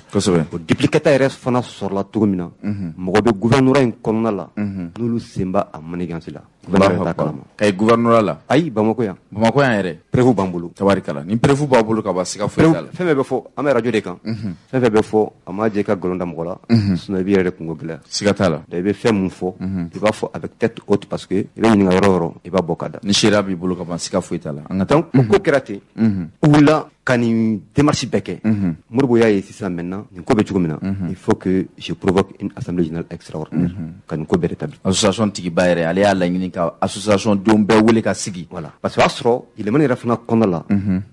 o duplicata yɛrɛ fana sɔrɔla cogo min na mɔgɔ bɛ gouvernorat in kɔnɔna la n'olu sen b'a a manigance la gouverneur t'a kalama kayi gouvernorat la ayi Bamako yan yɛrɛ préfet b'an bolo tabarikala ni préfet b'a bolo ka ban siga foyi t'a la fɛn bɛɛ bɛ fɔ an bɛ radio de kan fɛn bɛɛ bɛ fɔ a ma jɛ i ka nkalon da mɔgɔ la sinon i b'i yɛrɛ de kungo gɛlɛya siga t'a la i bɛ fɛn mun fɔ i b'a fɔ avec tête haute parce que i bɛ ɲininka yɔrɔ yɔrɔ i b'a bɔ ka da ni sariya b'i bolo ka ban siga foyi t'a la an ka taa donc o ko kɛra ten u wulila ka nin démarche bɛɛ kɛ Modibo y'a ye sisan maintenant nin ko bɛ cogo min na il faut que je provoque une assemblée générale extraordinaire ka nin ko bɛɛ rétablir association tigiba yɛrɛ ale y'a laɲini ka association denw bɛɛ wele ka sigi voilà parce que o y'a sɔrɔ yɛlɛmani yɛrɛ fana kɔnɔna la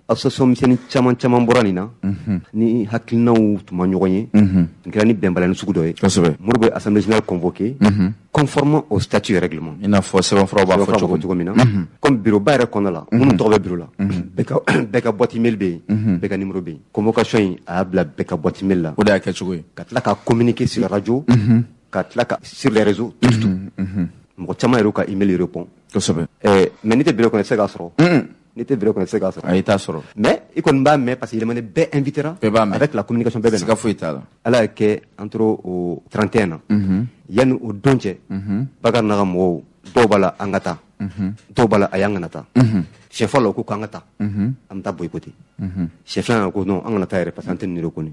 association misɛnnin caman bɔra nin na ni hakilinaw tun ma ɲɔgɔn ye nin kɛra ni bɛnbalani sugu dɔ ye Modibo ye assemblée générale convoqué conformément au statut et règlement i n'a fɔ sɛbɛnfuraw b'a fɔ cogo min na comme bureau ba yɛrɛ kɔnɔna la minnu tɔgɔ bɛ bureau la bɛɛ ka boîte email bɛ yen bɛɛ ka numéro bɛ yen convocation in a y'a bila bɛɛ ka boîte email la o de y'a kɛ cogo ye ka tila ka communiquer sur la radio ka tila ka sur les réseaux tout mɔgɔ caman yɛrɛ ka email répond kosɛbɛ mais n'i tɛ bureau kɔnɔ i tɛ se k'a sɔrɔ n'i tɛ bureau kɔnɔ i tɛ se k'a sɔrɔ ayi t'a sɔrɔ mais i kɔni b'a mɛn parce que yɛlɛmani bɛɛ invitera avec la communication bɛɛ bɛ na siga foyi t'a la ala y'a kɛ an tora o 31 na yanni o don cɛ Bakari n'a ka mɔgɔw dɔw b'a la an ka taa dɔw b'a la a y'an kana taa siɲɛ fɔlɔ ko k'an ka taa an bɛ taa boycotté siɲɛ filanan ko non an kana taa yɛrɛ parce que an tɛ nin kɔni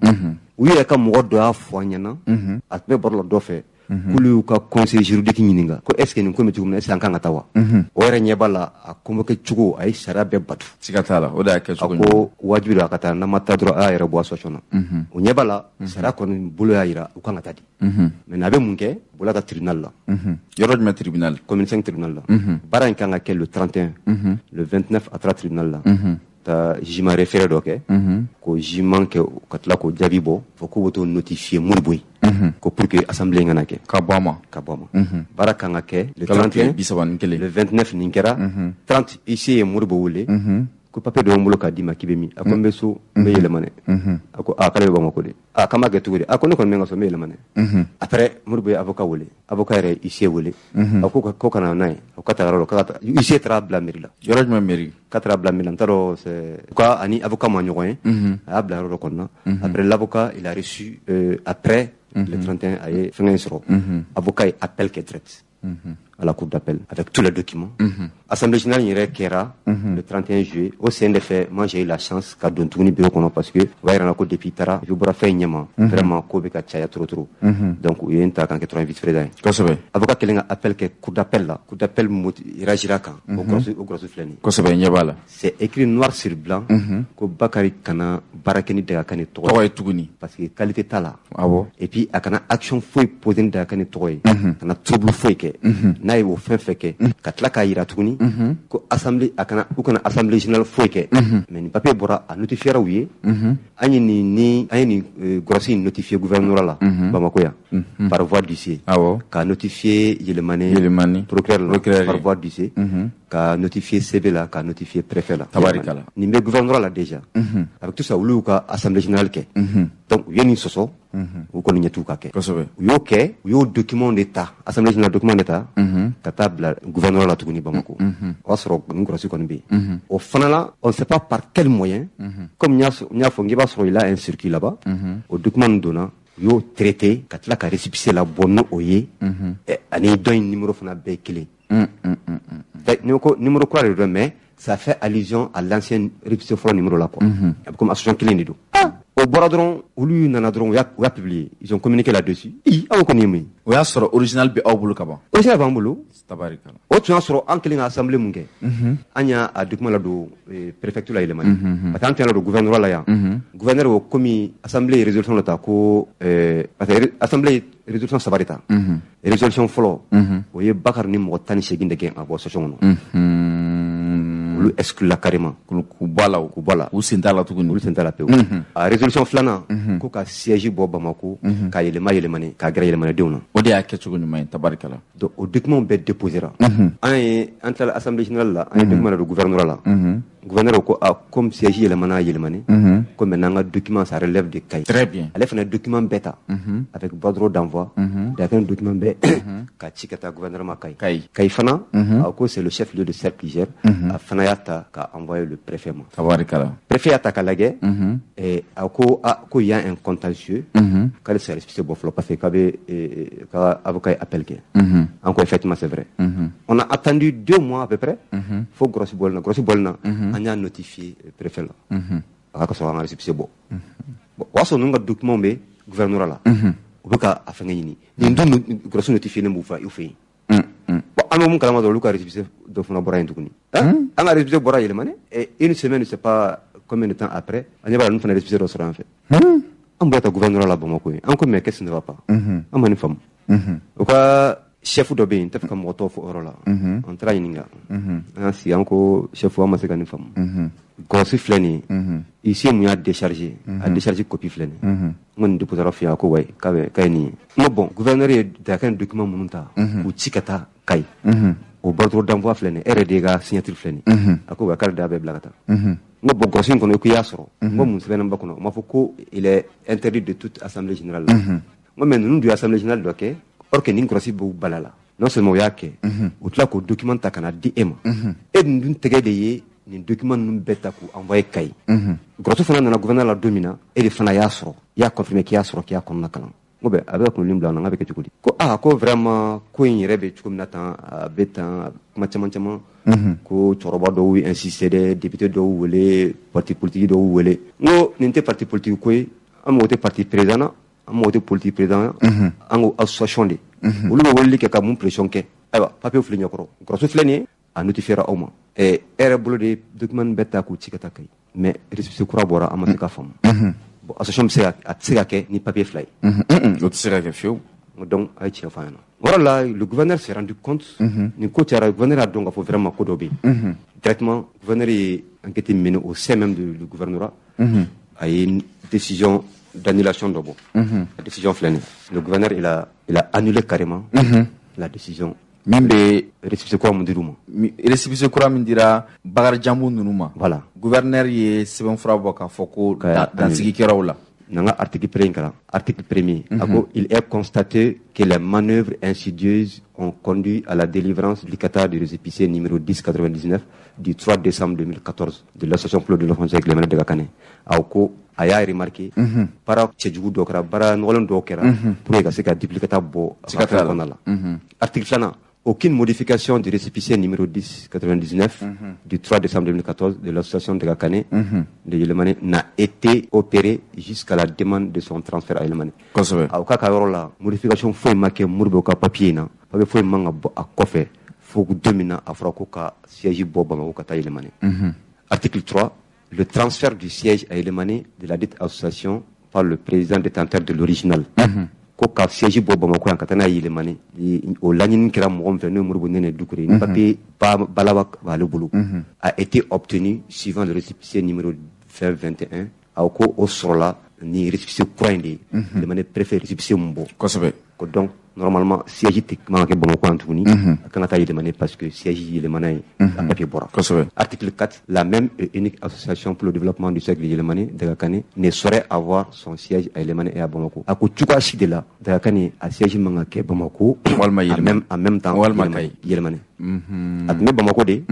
u yɛrɛ ka mɔgɔ dɔ y'a fɔ an ɲɛna a tun bɛ baro la dɔ fɛ k'olu y'u ka conseil juridique ɲininka ko est ce que nin ko bɛ cogo min na est ce que an kan ka taa wa o yɛrɛ ɲɛ b'a la a convoqué cogo a ye sariya bɛɛ batu siga t'a la o de y'a kɛ cogo a ko wajibi don a ka taa n'an ma taa dɔrɔn a y'a yɛrɛ bɔ association na o ɲɛ b'a la sariya kɔni bolo y'a jira u kan ka taa di mais a bɛ mun kɛ bɔla ka tribunal la yɔrɔ jumɛn tribunal commune 5 tribunal la baara in kan ka kɛ le 31 le 29 a taara tribunal la ta jugement référé dɔ kɛ ko jugement kɛ ka tila k'o jaabi bɔ fɔ k'u bɛ t'o notifier Modibo ye ko pour que assemblée in kana kɛ ka bɔ a ma baara kan ka kɛ le 31 le 29 nin kɛra 30 ici ye Modibo wele ko papier dɔ b'an bolo k'a d'i ma k'i bɛ min a ko n bɛ so n bɛ yɛlɛma dɛ a ko k'ale bɛ Bamako de k'an b'a kɛ cogo di a ko ne kɔni bɛ n ka so n bɛ yɛlɛma dɛ après Modibo ye avocat wele avocat yɛrɛ ici wele a ko ka na n'a ye a ka taa yɔrɔ la ici taara bila mairie la yɔrɔ jumɛn mairie k'a taara bila mairie la n t'a dɔn c'est quoi ani avocat ma ɲɔgɔn ye a y'a bila yɔrɔ dɔ kɔnɔna après l'avocat il a reçu après le 31 a ye fɛngɛ in sɔrɔ avocat ye appel kɛ direct à la cour d'appel avec tous les documents. Assemblée générale yɛrɛ kɛra le 31 juillet. Au sein des faits, moi j'ai eu la chance ka don tuguni bureau kɔnɔ parce que o b'a yira na ko depuis taara i bɔra fɛn ɲɛma vraiment ko bɛ ka caya trop donc u ye n ta kan kɛ dɔrɔn vice président ye. Kosɛbɛ. Avocat kelen ka appel kɛ cour d'appel la. Cour d'appel réagira kan. O gɔrɔsi filɛ nin ye. Kosɛbɛ ɲɛ b'a la. C'est écrit noir sur blanc ko Bakari kana baara kɛ ni Dagaka ni tɔgɔ ye. Tɔgɔ ye tuguni. Parce que qualité t'a la. Awɔ. Et puis a kana action foyi poser ni Dagaka ni tɔgɔ ye. Kana trouble foyi kɛ. N'a ye o fɛn fɛn kɛ ka tila k'a yira tuguni ko assemblée a kana u kana assemblée générale foyi kɛ mais nin papier bɔra a notifiera u ye an ye nin gɔrɔsi in notifier gouvernorat la Bamako yan par voie d'huissier k'a notifier Yɛlɛmani procureur la par voie d'huissier k'a notifier CB la k'a notifier préfet la tabarikala nin bɛ gouvernorat la déjà avec tout ça olu y'u ka assemblée générale kɛ donc u ye nin sɔsɔ u kɔni ɲɛ t'u ka kɛ u y'o kɛ u y'o document de ta assemblée générale document de ta ka taa bila gouvernorat la tuguni Bamako o y'a sɔrɔ nin gɔrɔsi kɔni bɛ yen o fana la on ne sait pas par quel moyen comme n y'a fɔ n k'i b'a sɔrɔ il a un circuit là-bas o document nin donna u y'o traité ka tila ka récépissé la bɔ n'o ye ani dɔ in numéro fana bɛɛ kelen ni ko numéro kura de don mais ça fait allusion à l'ancien récépissé fɔlɔ numéro la quoi a bɛ comme association kelen de don o bɔra dɔrɔn olu nana dɔrɔn u y'a publié ils ont communiqué là-dessus aw kɔni ye mun ye o y'a sɔrɔ original bɛ aw bolo ka ban original b'an bolo tabarikala o tun y'a sɔrɔ an kelen ka assemblée mun kɛ an y'a document la don préfecture la Yɛlɛmani parce que an tun y'a la don gouvernorat la yan gouverneur ko komi assemblée ye résolution dɔ ta ko parce que assemblée ye résolution saba de ta résolution fɔlɔ o ye Bakari ni mɔgɔ 18 de gɛn a bɔ session kɔnɔ olu exclura carrément k'u bɔ a la u sen t'a la tuguni olu sen t'a la pewu a résolution filanan ko ka siège bɔ Bamako ka yɛlɛma Yɛlɛmani k'a gɛrɛ Yɛlɛmanidenw na o de y'a kɛ cogo ɲuman ye tabarikala donc o document bɛɛ déposera an tilala assemblée générale la an ye document la don gouvernorat la gouverneur ko comme siège yelemana yelemane comme maintenant document ça relève de cahier. Très bien. Elle fait un document bêta avec bordereau d'envoi. D'accord, un document bé ka chikata gouverneur ma cahier fana ko c'est le chef lieu de cercle qui gère fana yata ka envoyer le préfet ma. Tabarikala. Préfet yata ka lagé et ko y a un contentieux quand le service c'est bon flop parce que ka avocat appel que encore effectivement c'est vrai. On a attendu 2 mois à peu près. Faut grossi bolna on a notifié le préfet là. Aka so ngari c'est bon. Waso nunga document be gouverneur là. Obuka afanga yini. Ndu grossi notifié nembu fa ufi. Bon mon kalama do luka récipicé do fona bora indukuni. Anga récipicé bora yelemane et une semaine je sais pas combien de temps après, on va nous faire récipicé do sera en fait. On doit être gouverneur là bon ko. Encore mais qu'est-ce qui ne va pas. On m'a une femme. Oka chef do be taf kam moto fo orola on tra yininga si anko chef wa maseka ni fam gosi fleni ici mu ya décharger a décharger copie fleni mon déposer fi ko way kay ni mo bon gouverneur da kan document munta ou tikata kay au bordereau d'envoi fleni RD ga signature fleni ako wa kala da be blagata mo bon gosi ko ko yasoro mo mun selen bakuno ma fo ko il est interdit de toute assemblée générale mo men nous du assemblée générale doké or que nin grossi bu balala non seulement yake ou tla ko document ta kana di ema et ndun tege de ye ni document num beta ko envoyer kay grosso fana na gouverneur la domina et le fana yasro ya confirmer ki yasro ki yakon nakala ngobe avec ko limbla na ngabe ke tukudi ko ko vraiment ko yin rebe tukum natan beta kuma chama ko choroba do wi insister des députés do wele parti politique do wele ngo ninte parti politique ko amote parti président amote politique président ango association de olu be wolli ke ka mun pression ke aywa papier fle nyokoro grosso fleni a notifiera au moins et era bolo de document beta ko tikata kay mais récépissé kura bora amase ka fam bon association c'est a tsika ke ni papier fly o tsika ke fiu donc ay ci fa na voilà le gouverneur s'est rendu compte ni ko tiara gouverneur a donc faut vraiment ko dobi directement gouverneur est enquêté mené au sein même du gouvernorat a une décision d'annulation d'obo. La décision flânée. Le gouverneur il a annulé carrément la décision. Même des récépissé quoi mon diruma. Récépissé quoi mon dira bagar jambu nunuma. Voilà. Gouverneur y seben frabo ka foko dans sigi kerawla. Nanga article premier. Il est constaté que les manœuvres insidieuses ont conduit à la délivrance du Qatar du récépissé numéro 1099 du 3 décembre 2014 de l'association Claude de l'Offense avec les manettes de Gakane. Aoko aya remarqué para tchejugu dokra bara ngolon dokera pour que ça duplicata bo article flana aucune modification du récépissé numéro 1099 du 3 décembre 2014 de l'association de Gakane de Yelemane n'a été opérée jusqu'à la demande de son transfert à Yelemane. Aoka karola modification foi marqué murbo ka papier na papier foi manga bo akofe faut domina afrako ka siège bo bama ka ta Yelemane. Article 3 le transfert du siège à Yelemane de la dite association par le président détenteur de l'original. Ko ka siège bo bama ko katana Yelemane o lanin kira mo venu murbo nene dukure ni papier pa balawak va le boulot a été obtenu suivant le récépissé numéro 2021 au Osrola ni récépissé courant de manière préférée récépissé mbo donc normalement siège techniquement que bon ko antuni quand ta Yelemane parce que siège Yelemane a papier bora article 4 la même et unique association pour le développement du cercle Yelemane de Gakane ne saurait avoir son siège à Yelemane et à Bamako ako tuka shidela de Gakane à siège manga ke Bamako en même temps Yelemane adme Bamako de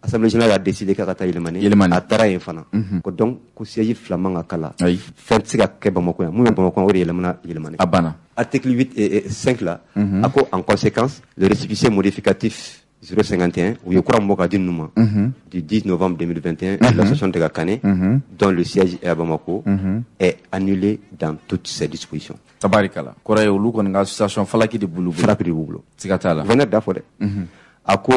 assemblée générale a décidé que ta Yelemane a tara infana ko donc ko siège flamanga kala fait sika ke Bamako mu Bamako o Yelemane abana article 8 et 5 là, en conséquence, le récépissé modificatif 051, où il y a du 10 novembre 2021, de l'association de Gakane, dont le siège est à Bamako, est annulé dans toutes ses dispositions. Tabarikala. Koraye olu ko nga association falaki de boulou. Tikatala. Venez d'Afode.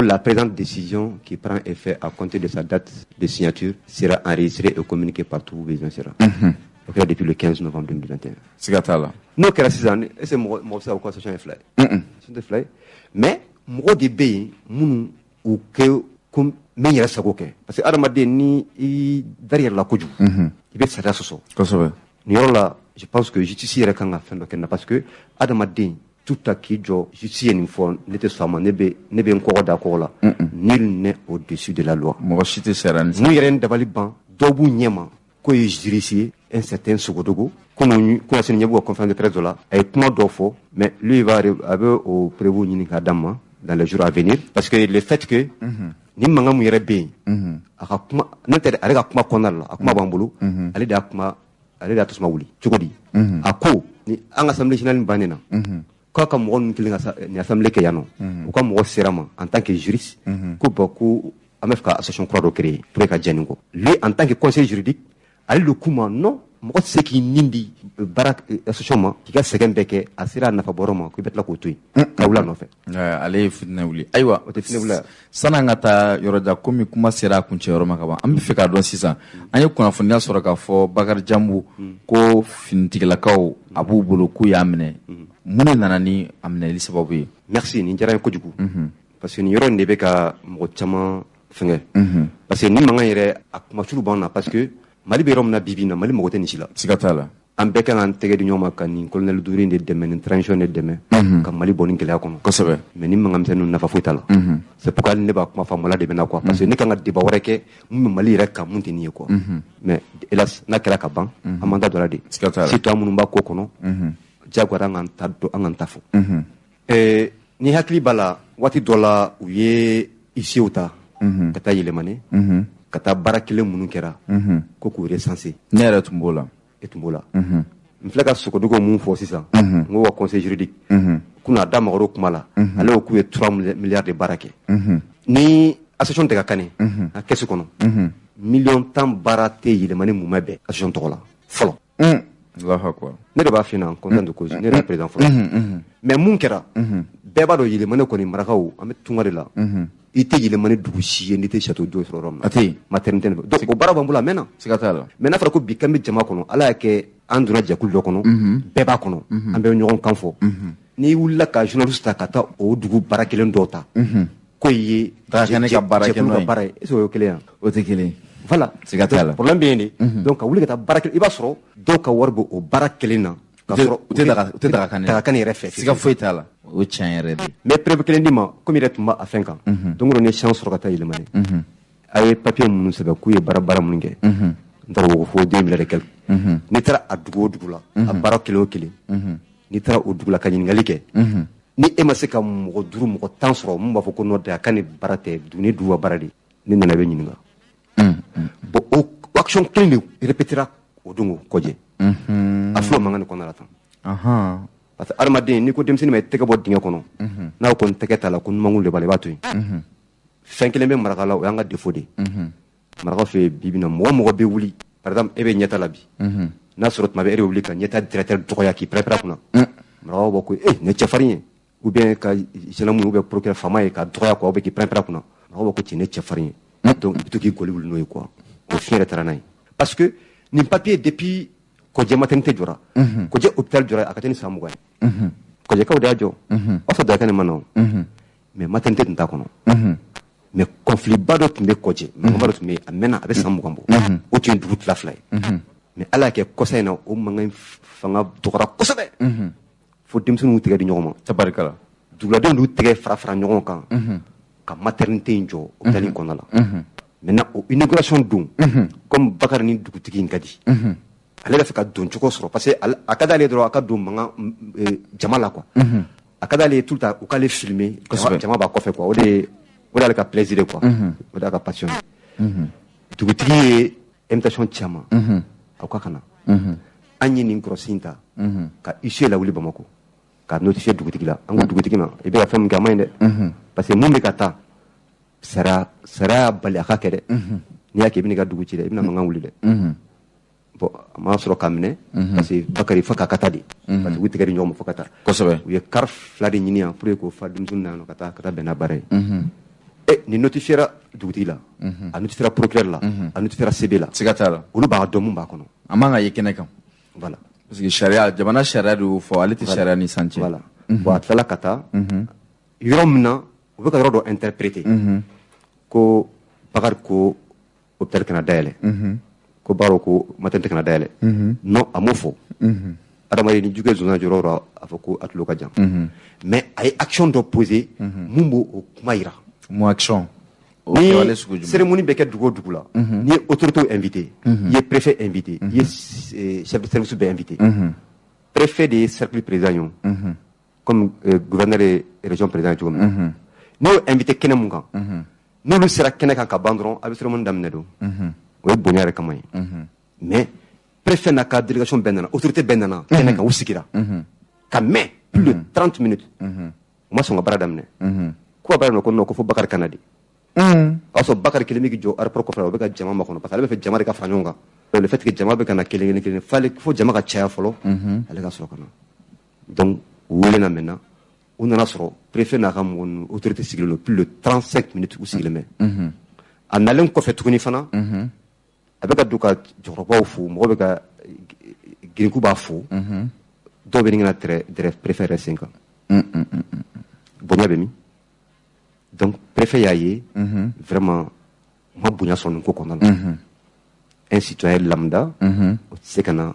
La présente décision qui prend effet à compter de sa date de signature sera enregistrée et communiquée partout où besoin sera. Depuis le 15 novembre 2021. C'est Gatala. Non, que la 6 ans, c'est moi, ça, quoi, ça, fly. C'est des fly. Mais, moi, des pays, ou que, comme, mais il y a ça, parce que, Aramade, ni, derrière la Koju, il va être ça, ça, ça. Ni là, je pense que justice est quand la fin de parce que, Aramade, tout à qui jo justice une fois n'était sama nebe encore d'accord là nul n'est au-dessus de la loi mo chité serani nous yeren dabali ban dobu nyema ko juricier un certain Sogodogo qu'on a signé une conférence de presse là et comment d'offre mais lui il va arriver au prévu ni kadama dans les jours à venir parce que le fait que ni manga mu yere be aka kuma nante arega kuma konal akuma bambulu ali da kuma ali da tusma wuli chukodi ako ni anga assemblée générale banena ko ka mo on kilinga ni assemblée ke yano ko mo serama en tant que juriste ko beaucoup amefka association croix de créer pour ka janingo lui en tant que conseiller juridique ali le kuma non mo se ki nindi barak association ma ki ga segen beke asira na fa boroma ko betla ko tuy ka wula no fe ale fitna wuli aywa sana ngata yoroda komi kuma sera kunche yoroma ka ba ambi fe ka don sisan anye kuna funya soro ka fo bakar jambu ko fintigla kaw abu bulu ku yamne mune nanani amne li sababu merci ni jara ko jugu parce que ni yoro ndebe ka mo chama fenge parce que ni manga yere akuma chulu bana parce que mali be romna bibina mali mo teni sila sigatala ambe kan an tege di nyoma kan ni colonel Duri de demain transition de demain kam mali bonin kele akono ko sebe mais ni mangam senu nafa futala c'est pourquoi ne ba kuma famala de bena quoi parce que ni kan de ba wareke mali rek kam muntini quoi mais hélas na kala ka ban amanda dola de si to amunu ba ko kono jagwara nganta do anganta fu ni hakli bala wati dola uye ici uta kata yele mane kata barakile munu kera ko ko recensé nere tumbola etumbola mfla ka Sogodogo mun fo sisan ngo wa conseil juridique kuna da magoro kumala ale ko ye 3 milliards de barake ni association de kane a kesu kono million tan barate yele mane mu mabe association tola folo Allahu akbar ne de ba fina content de cause ne de président folo mais mun kera beba do yele mane ko ni marakaw am tungare la ite yele mane dugusi ni te château d'eau sur Rome ati maternité donc o bara bambula mena sigatala mena fara ko bi kambe jama kono ala yake anduna jakul do kono beba kono ambe nyogon kanfo ni wulla ka journaliste ka ta o dugu barakelen dota ko yi barakene ka barakeno bara eso kelen o te kelen voilà sigatala problème bien ni donc wuli ka ta barakel iba soro donc ka warbo o barakelen na ka soro te daga kan refe siga foitala o chanyere mais preuve kelen dima comme il est ma à 5 ans donc on est chance sur kata il mane ay papier mun sebe ku ye bara mun nge ndaro fo 2000 et quelque ni tara adugo dugula a bara kilo kili ni tara o dugula kanyin ngalike ni e ma se ka mo duru mo tan soro mo ba fo ko no da kan barate duni duwa baradi ni nana be nyinga bo o action clean répétera o dungo koje aflo mangane ko na tan parce que almaden ni ko demsini me tege bo dinga kono na ko tege tala ko mangul le bale batu fenkele be marakala o yanga défaut de maraka fe bibina mo be wuli par exemple ebe nyata labi na sorot ma be ere wuli ka nyata directeur doya ki prépare kuna maraka bo ko ne chefarien ou bien ka jelamu ou bien procureur fama e ka doya ko be ki prépare kuna maraka bo ko ti ne chefarien donc to ki ko wuli noy quoi au fin retranay parce que ni papier depuis ko je maternité jora ko je hôpital jora akateni samu gay ko je kawda jo o so da kan mano mais maternité nta kono mais conflit bado tumbe ko je bado tumbe amena abe samu gambo o tin dut la flay mais ala ke ko sayna o mangay fanga dokora ko sabe fo dimsunu tiga di nyoma tabarikala dugla don du tiga fra nyoma kan ka maternité njo hôpital kono la maintenant inauguration dun comme bakar ni dugutigi ngadi ale da fika don choko soro parce que akada le dro akado manga jamala quoi akada le tout ta o kale filmer jama ba ko fe quoi o de ale ka plaisir quoi o da ka passion dugutigi invitation chama akwa kana anyi ni crossinta ka issue la wuli bamako ka notifier dugutigi la ango dugutigi ma e be ka fam gamay de parce que mumbe kata sara bali akakede ni yake bini ga duguti de ibna manga wuli de bon ma soro kamne parce que bakari faka katadi parce que wuti gari nyoma fakata ko sobe wi kar flade nyinia pour ko fadum sunna no kata bena bare et ni notifiera duguti la a notifiera procureur la a notifiera CB la sigatala ulu ba do mum ba kono amanga yekene kam voilà parce que sharia jamana sharia du fo aliti sharia ni sanche voilà bo atla kata yomna o be ka rodo interpréter ko bakar ko hôpital kana dayele ko baro ko maternité kana dayele non amofo adamari ni juge zona jorora afoko atlo ka jam mais ay action do poser mumbo o kumaira mo action ni cérémonie beket dugo dugula ni autorité invité ni préfet invité ni chef de service be invité préfet de cercle président comme gouverneur de région président tout comme no invité kene munga no lu sera kene kan ka bandron abi cérémonie damne do o bonyare kamay mais préfet n'a qu'à délégation benana autorité benana kene kan usikira ka mais plus de 30 minutes moi son bara damne ko bara no ko no ko fo bakar kanadi also bakar kelemi ki jo ar proko fra be ka jama ma kono parce que be fe jama de ka franjonga le fait que jama be kana keleni fallait fo jama ka chaya folo ale ka soro kono donc wole na mena on a soro préfet na ka mon autorité civile plus de 35 minutes usigileme en allant ko fe tukuni fana avec duka joroba fu mo be ka ginku ba fu do be ngina très préféré 5 ans bonya be mi donc préfet yaye vraiment ma bonya son ko kono un citoyen lambda c'est kana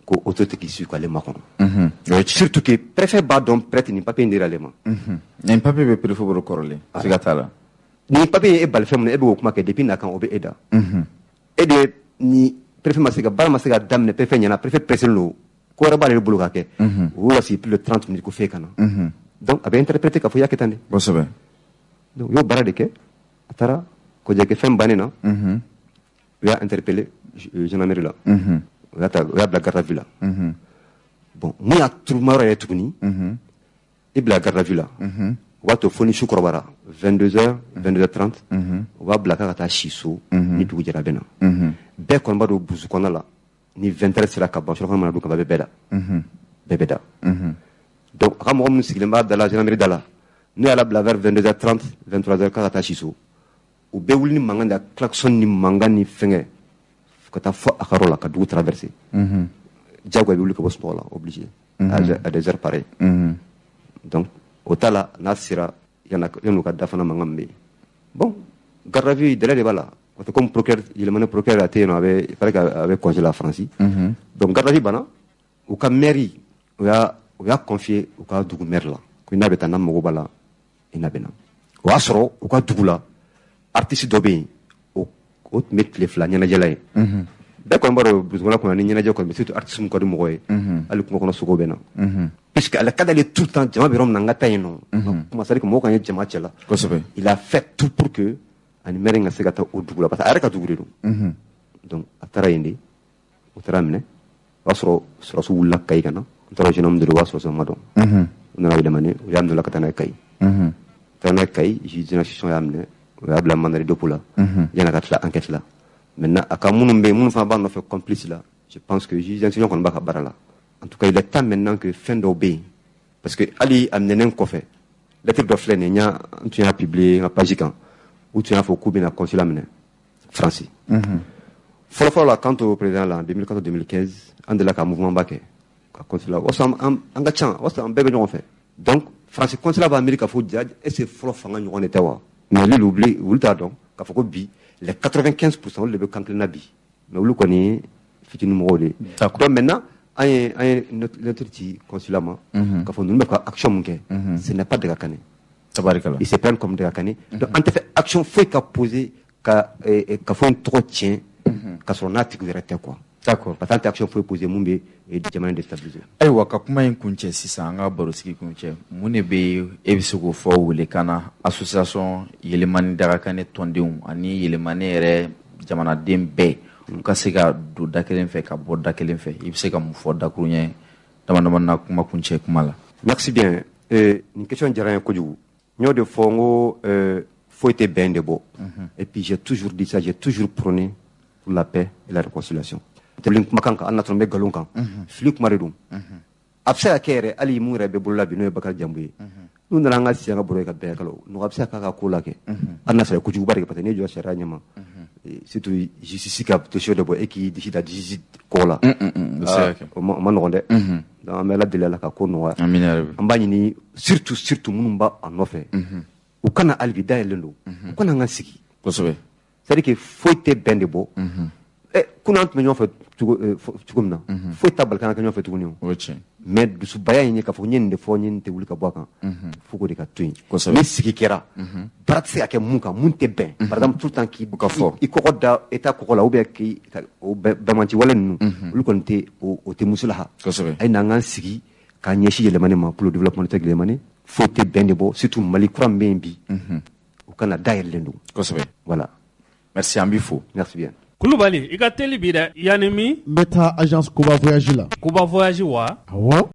ko autorité qui suit quoi les makon surtout que préfet ba donc prête ni papier ndira lema ni papier be préfet bo korole sigatala ni papier e bal femne e be ko kuma ke depuis na kan obe eda et de ni préfet masega bala masega damne préfet nyana préfet président lo ko raba le bulu kake wala si plus de 30 minutes ko fe kana donc abe interpréter ka fo yaketande bo sobe donc yo bara de ke atara ko je ke fem banena ya interpellé gendarmerie là ya bla garde à vue là bon moi a tout maro ya tukuni et bla garde à vue là wato foni shukrobara 22h 22h30 wa bla ka ta shiso ni dugu jara bena be kon bado buzu kona la ni 20h sera ka ba shoro ma du ka be beda donc ramom nu siglemba de la gendarmerie dala nous à la bla vers 22h30 23h ka ta shiso u be wulni manganda klaxon ni mangani fenge ko ta fo akarola ka du traverser jago be wuli ko boss pola obligé à des heures pareilles donc otala nasira yana ka dafana mangambe bon garde à vue de la bala comme procureur il m'a procureur a teno avec fallait avec congé la France donc garde à vue bana ou ka mairie ou ya confier ou ka dugu maire la ko ina beta nam mo bala ina bena o asro ou ka dugu la artiste dobe o met les fla nyana jelay da ko mbaro buzgola ko ni nyana joko mais surtout artiste mo ko dum moy ali ko no sugo bena puisque à la cadre tout le temps jama birom nanga tayno kuma sari ko mo kan jama chela il a fait tout pour que ani meringa segata o dugula parce que areka dugurido donc atara indi o taramne wasro so wulla kay kana tara jinom de wasro so mado on a demandé o yamdo la katana kay tana kay ji génération yamne o yabla mandari dopula yana katla enquête là maintenant aka munu fa ban no fait complice là je pense que ji génération kon baka barala en tout cas il est temps maintenant que fin d'obé parce que ali amnenen ko fait lettre de flène nya tu as publié na page kan où tu as fait couper na consulat mena français follow la quand au président là en 2014 2015 andela ka mouvement baké ka consulat wasam anga chan wasam bébé on fait donc français consulat ba america fo judge et c'est follow fanga ñu on était wa mais lui l'oublie ou le tardon ka fako bi les 95% le be kantle nabi mais lu ko ni fitinu mo wole donc maintenant notre petit consulat ka fo nous ka action munke ce n'est pas de kakane tabarikala ils se prennent comme de kakane donc en fait action fait ka poser ka fo un trop tien ka son article direct quoi d'accord parce que action faut poser mumbe et demande de stabiliser ay wa ka kuma in kunce sisan nga baro sigi kunce mune be ebisugo fo wule kana association yelemani daga kane tondeum ani yelemani ere jamana dembe ka se ka do da kelen fe ka bo da kelen fe i be se ka mu fo da kurunye dama na kuma kunce kuma la merci bien une question dirait ko jugu nyo de fongo faut être bien de beau et puis j'ai toujours dit ça j'ai toujours prôné pour la paix et la réconciliation telin kuma kanka anna ton be galon kan fili kuma redum absa kere ali mu rebe bulla bi no bakal jambuye nu na nga siya nga boro ka be kalo no absa ka kula ke anna sa ku jubare ka patane jo shara nyama surtout justice ka to show de bo eki dicida digit kola ma no ndé dans mais la de la ka ko no ambani ni surtout munumba en offre ou kana alvida elendo ou kana nga siki kosobe c'est-à-dire que faut être ben de beau kunna tun bɛ ɲɔgɔn fɛ cogo min na foyi ta bali kan ka ɲɔgɔn fɛ tuguni o mais dusubaya in ye k'a fɔ n ye nin de fɔ n ye nin tɛ wuli ka bɔ a kan fo k'o de ka to yen ni sigi kɛra baara tɛ se ka kɛ mun kan mun tɛ bɛn par exemple tout le temps k'i ka fɔ i kɔgɔ da état kɔgɔ la ou bien k'i o bɛnkanci wale ninnu olu kɔni tɛ o tɛ muso la ha a ye n'an k'an sigi k'an ɲɛsin yɛlɛmani ma pour le développement tɛ yɛlɛmani foyi tɛ bɛn de bɔ surtout Mali kura min bɛ yen bi o kana dayɛlɛlen don voilà merci an b'i fo merci bien Kulubali i ka teli bi dɛ yanni min n bɛ taa agence Kuba Voyage la Kuba Voyage wa awɔ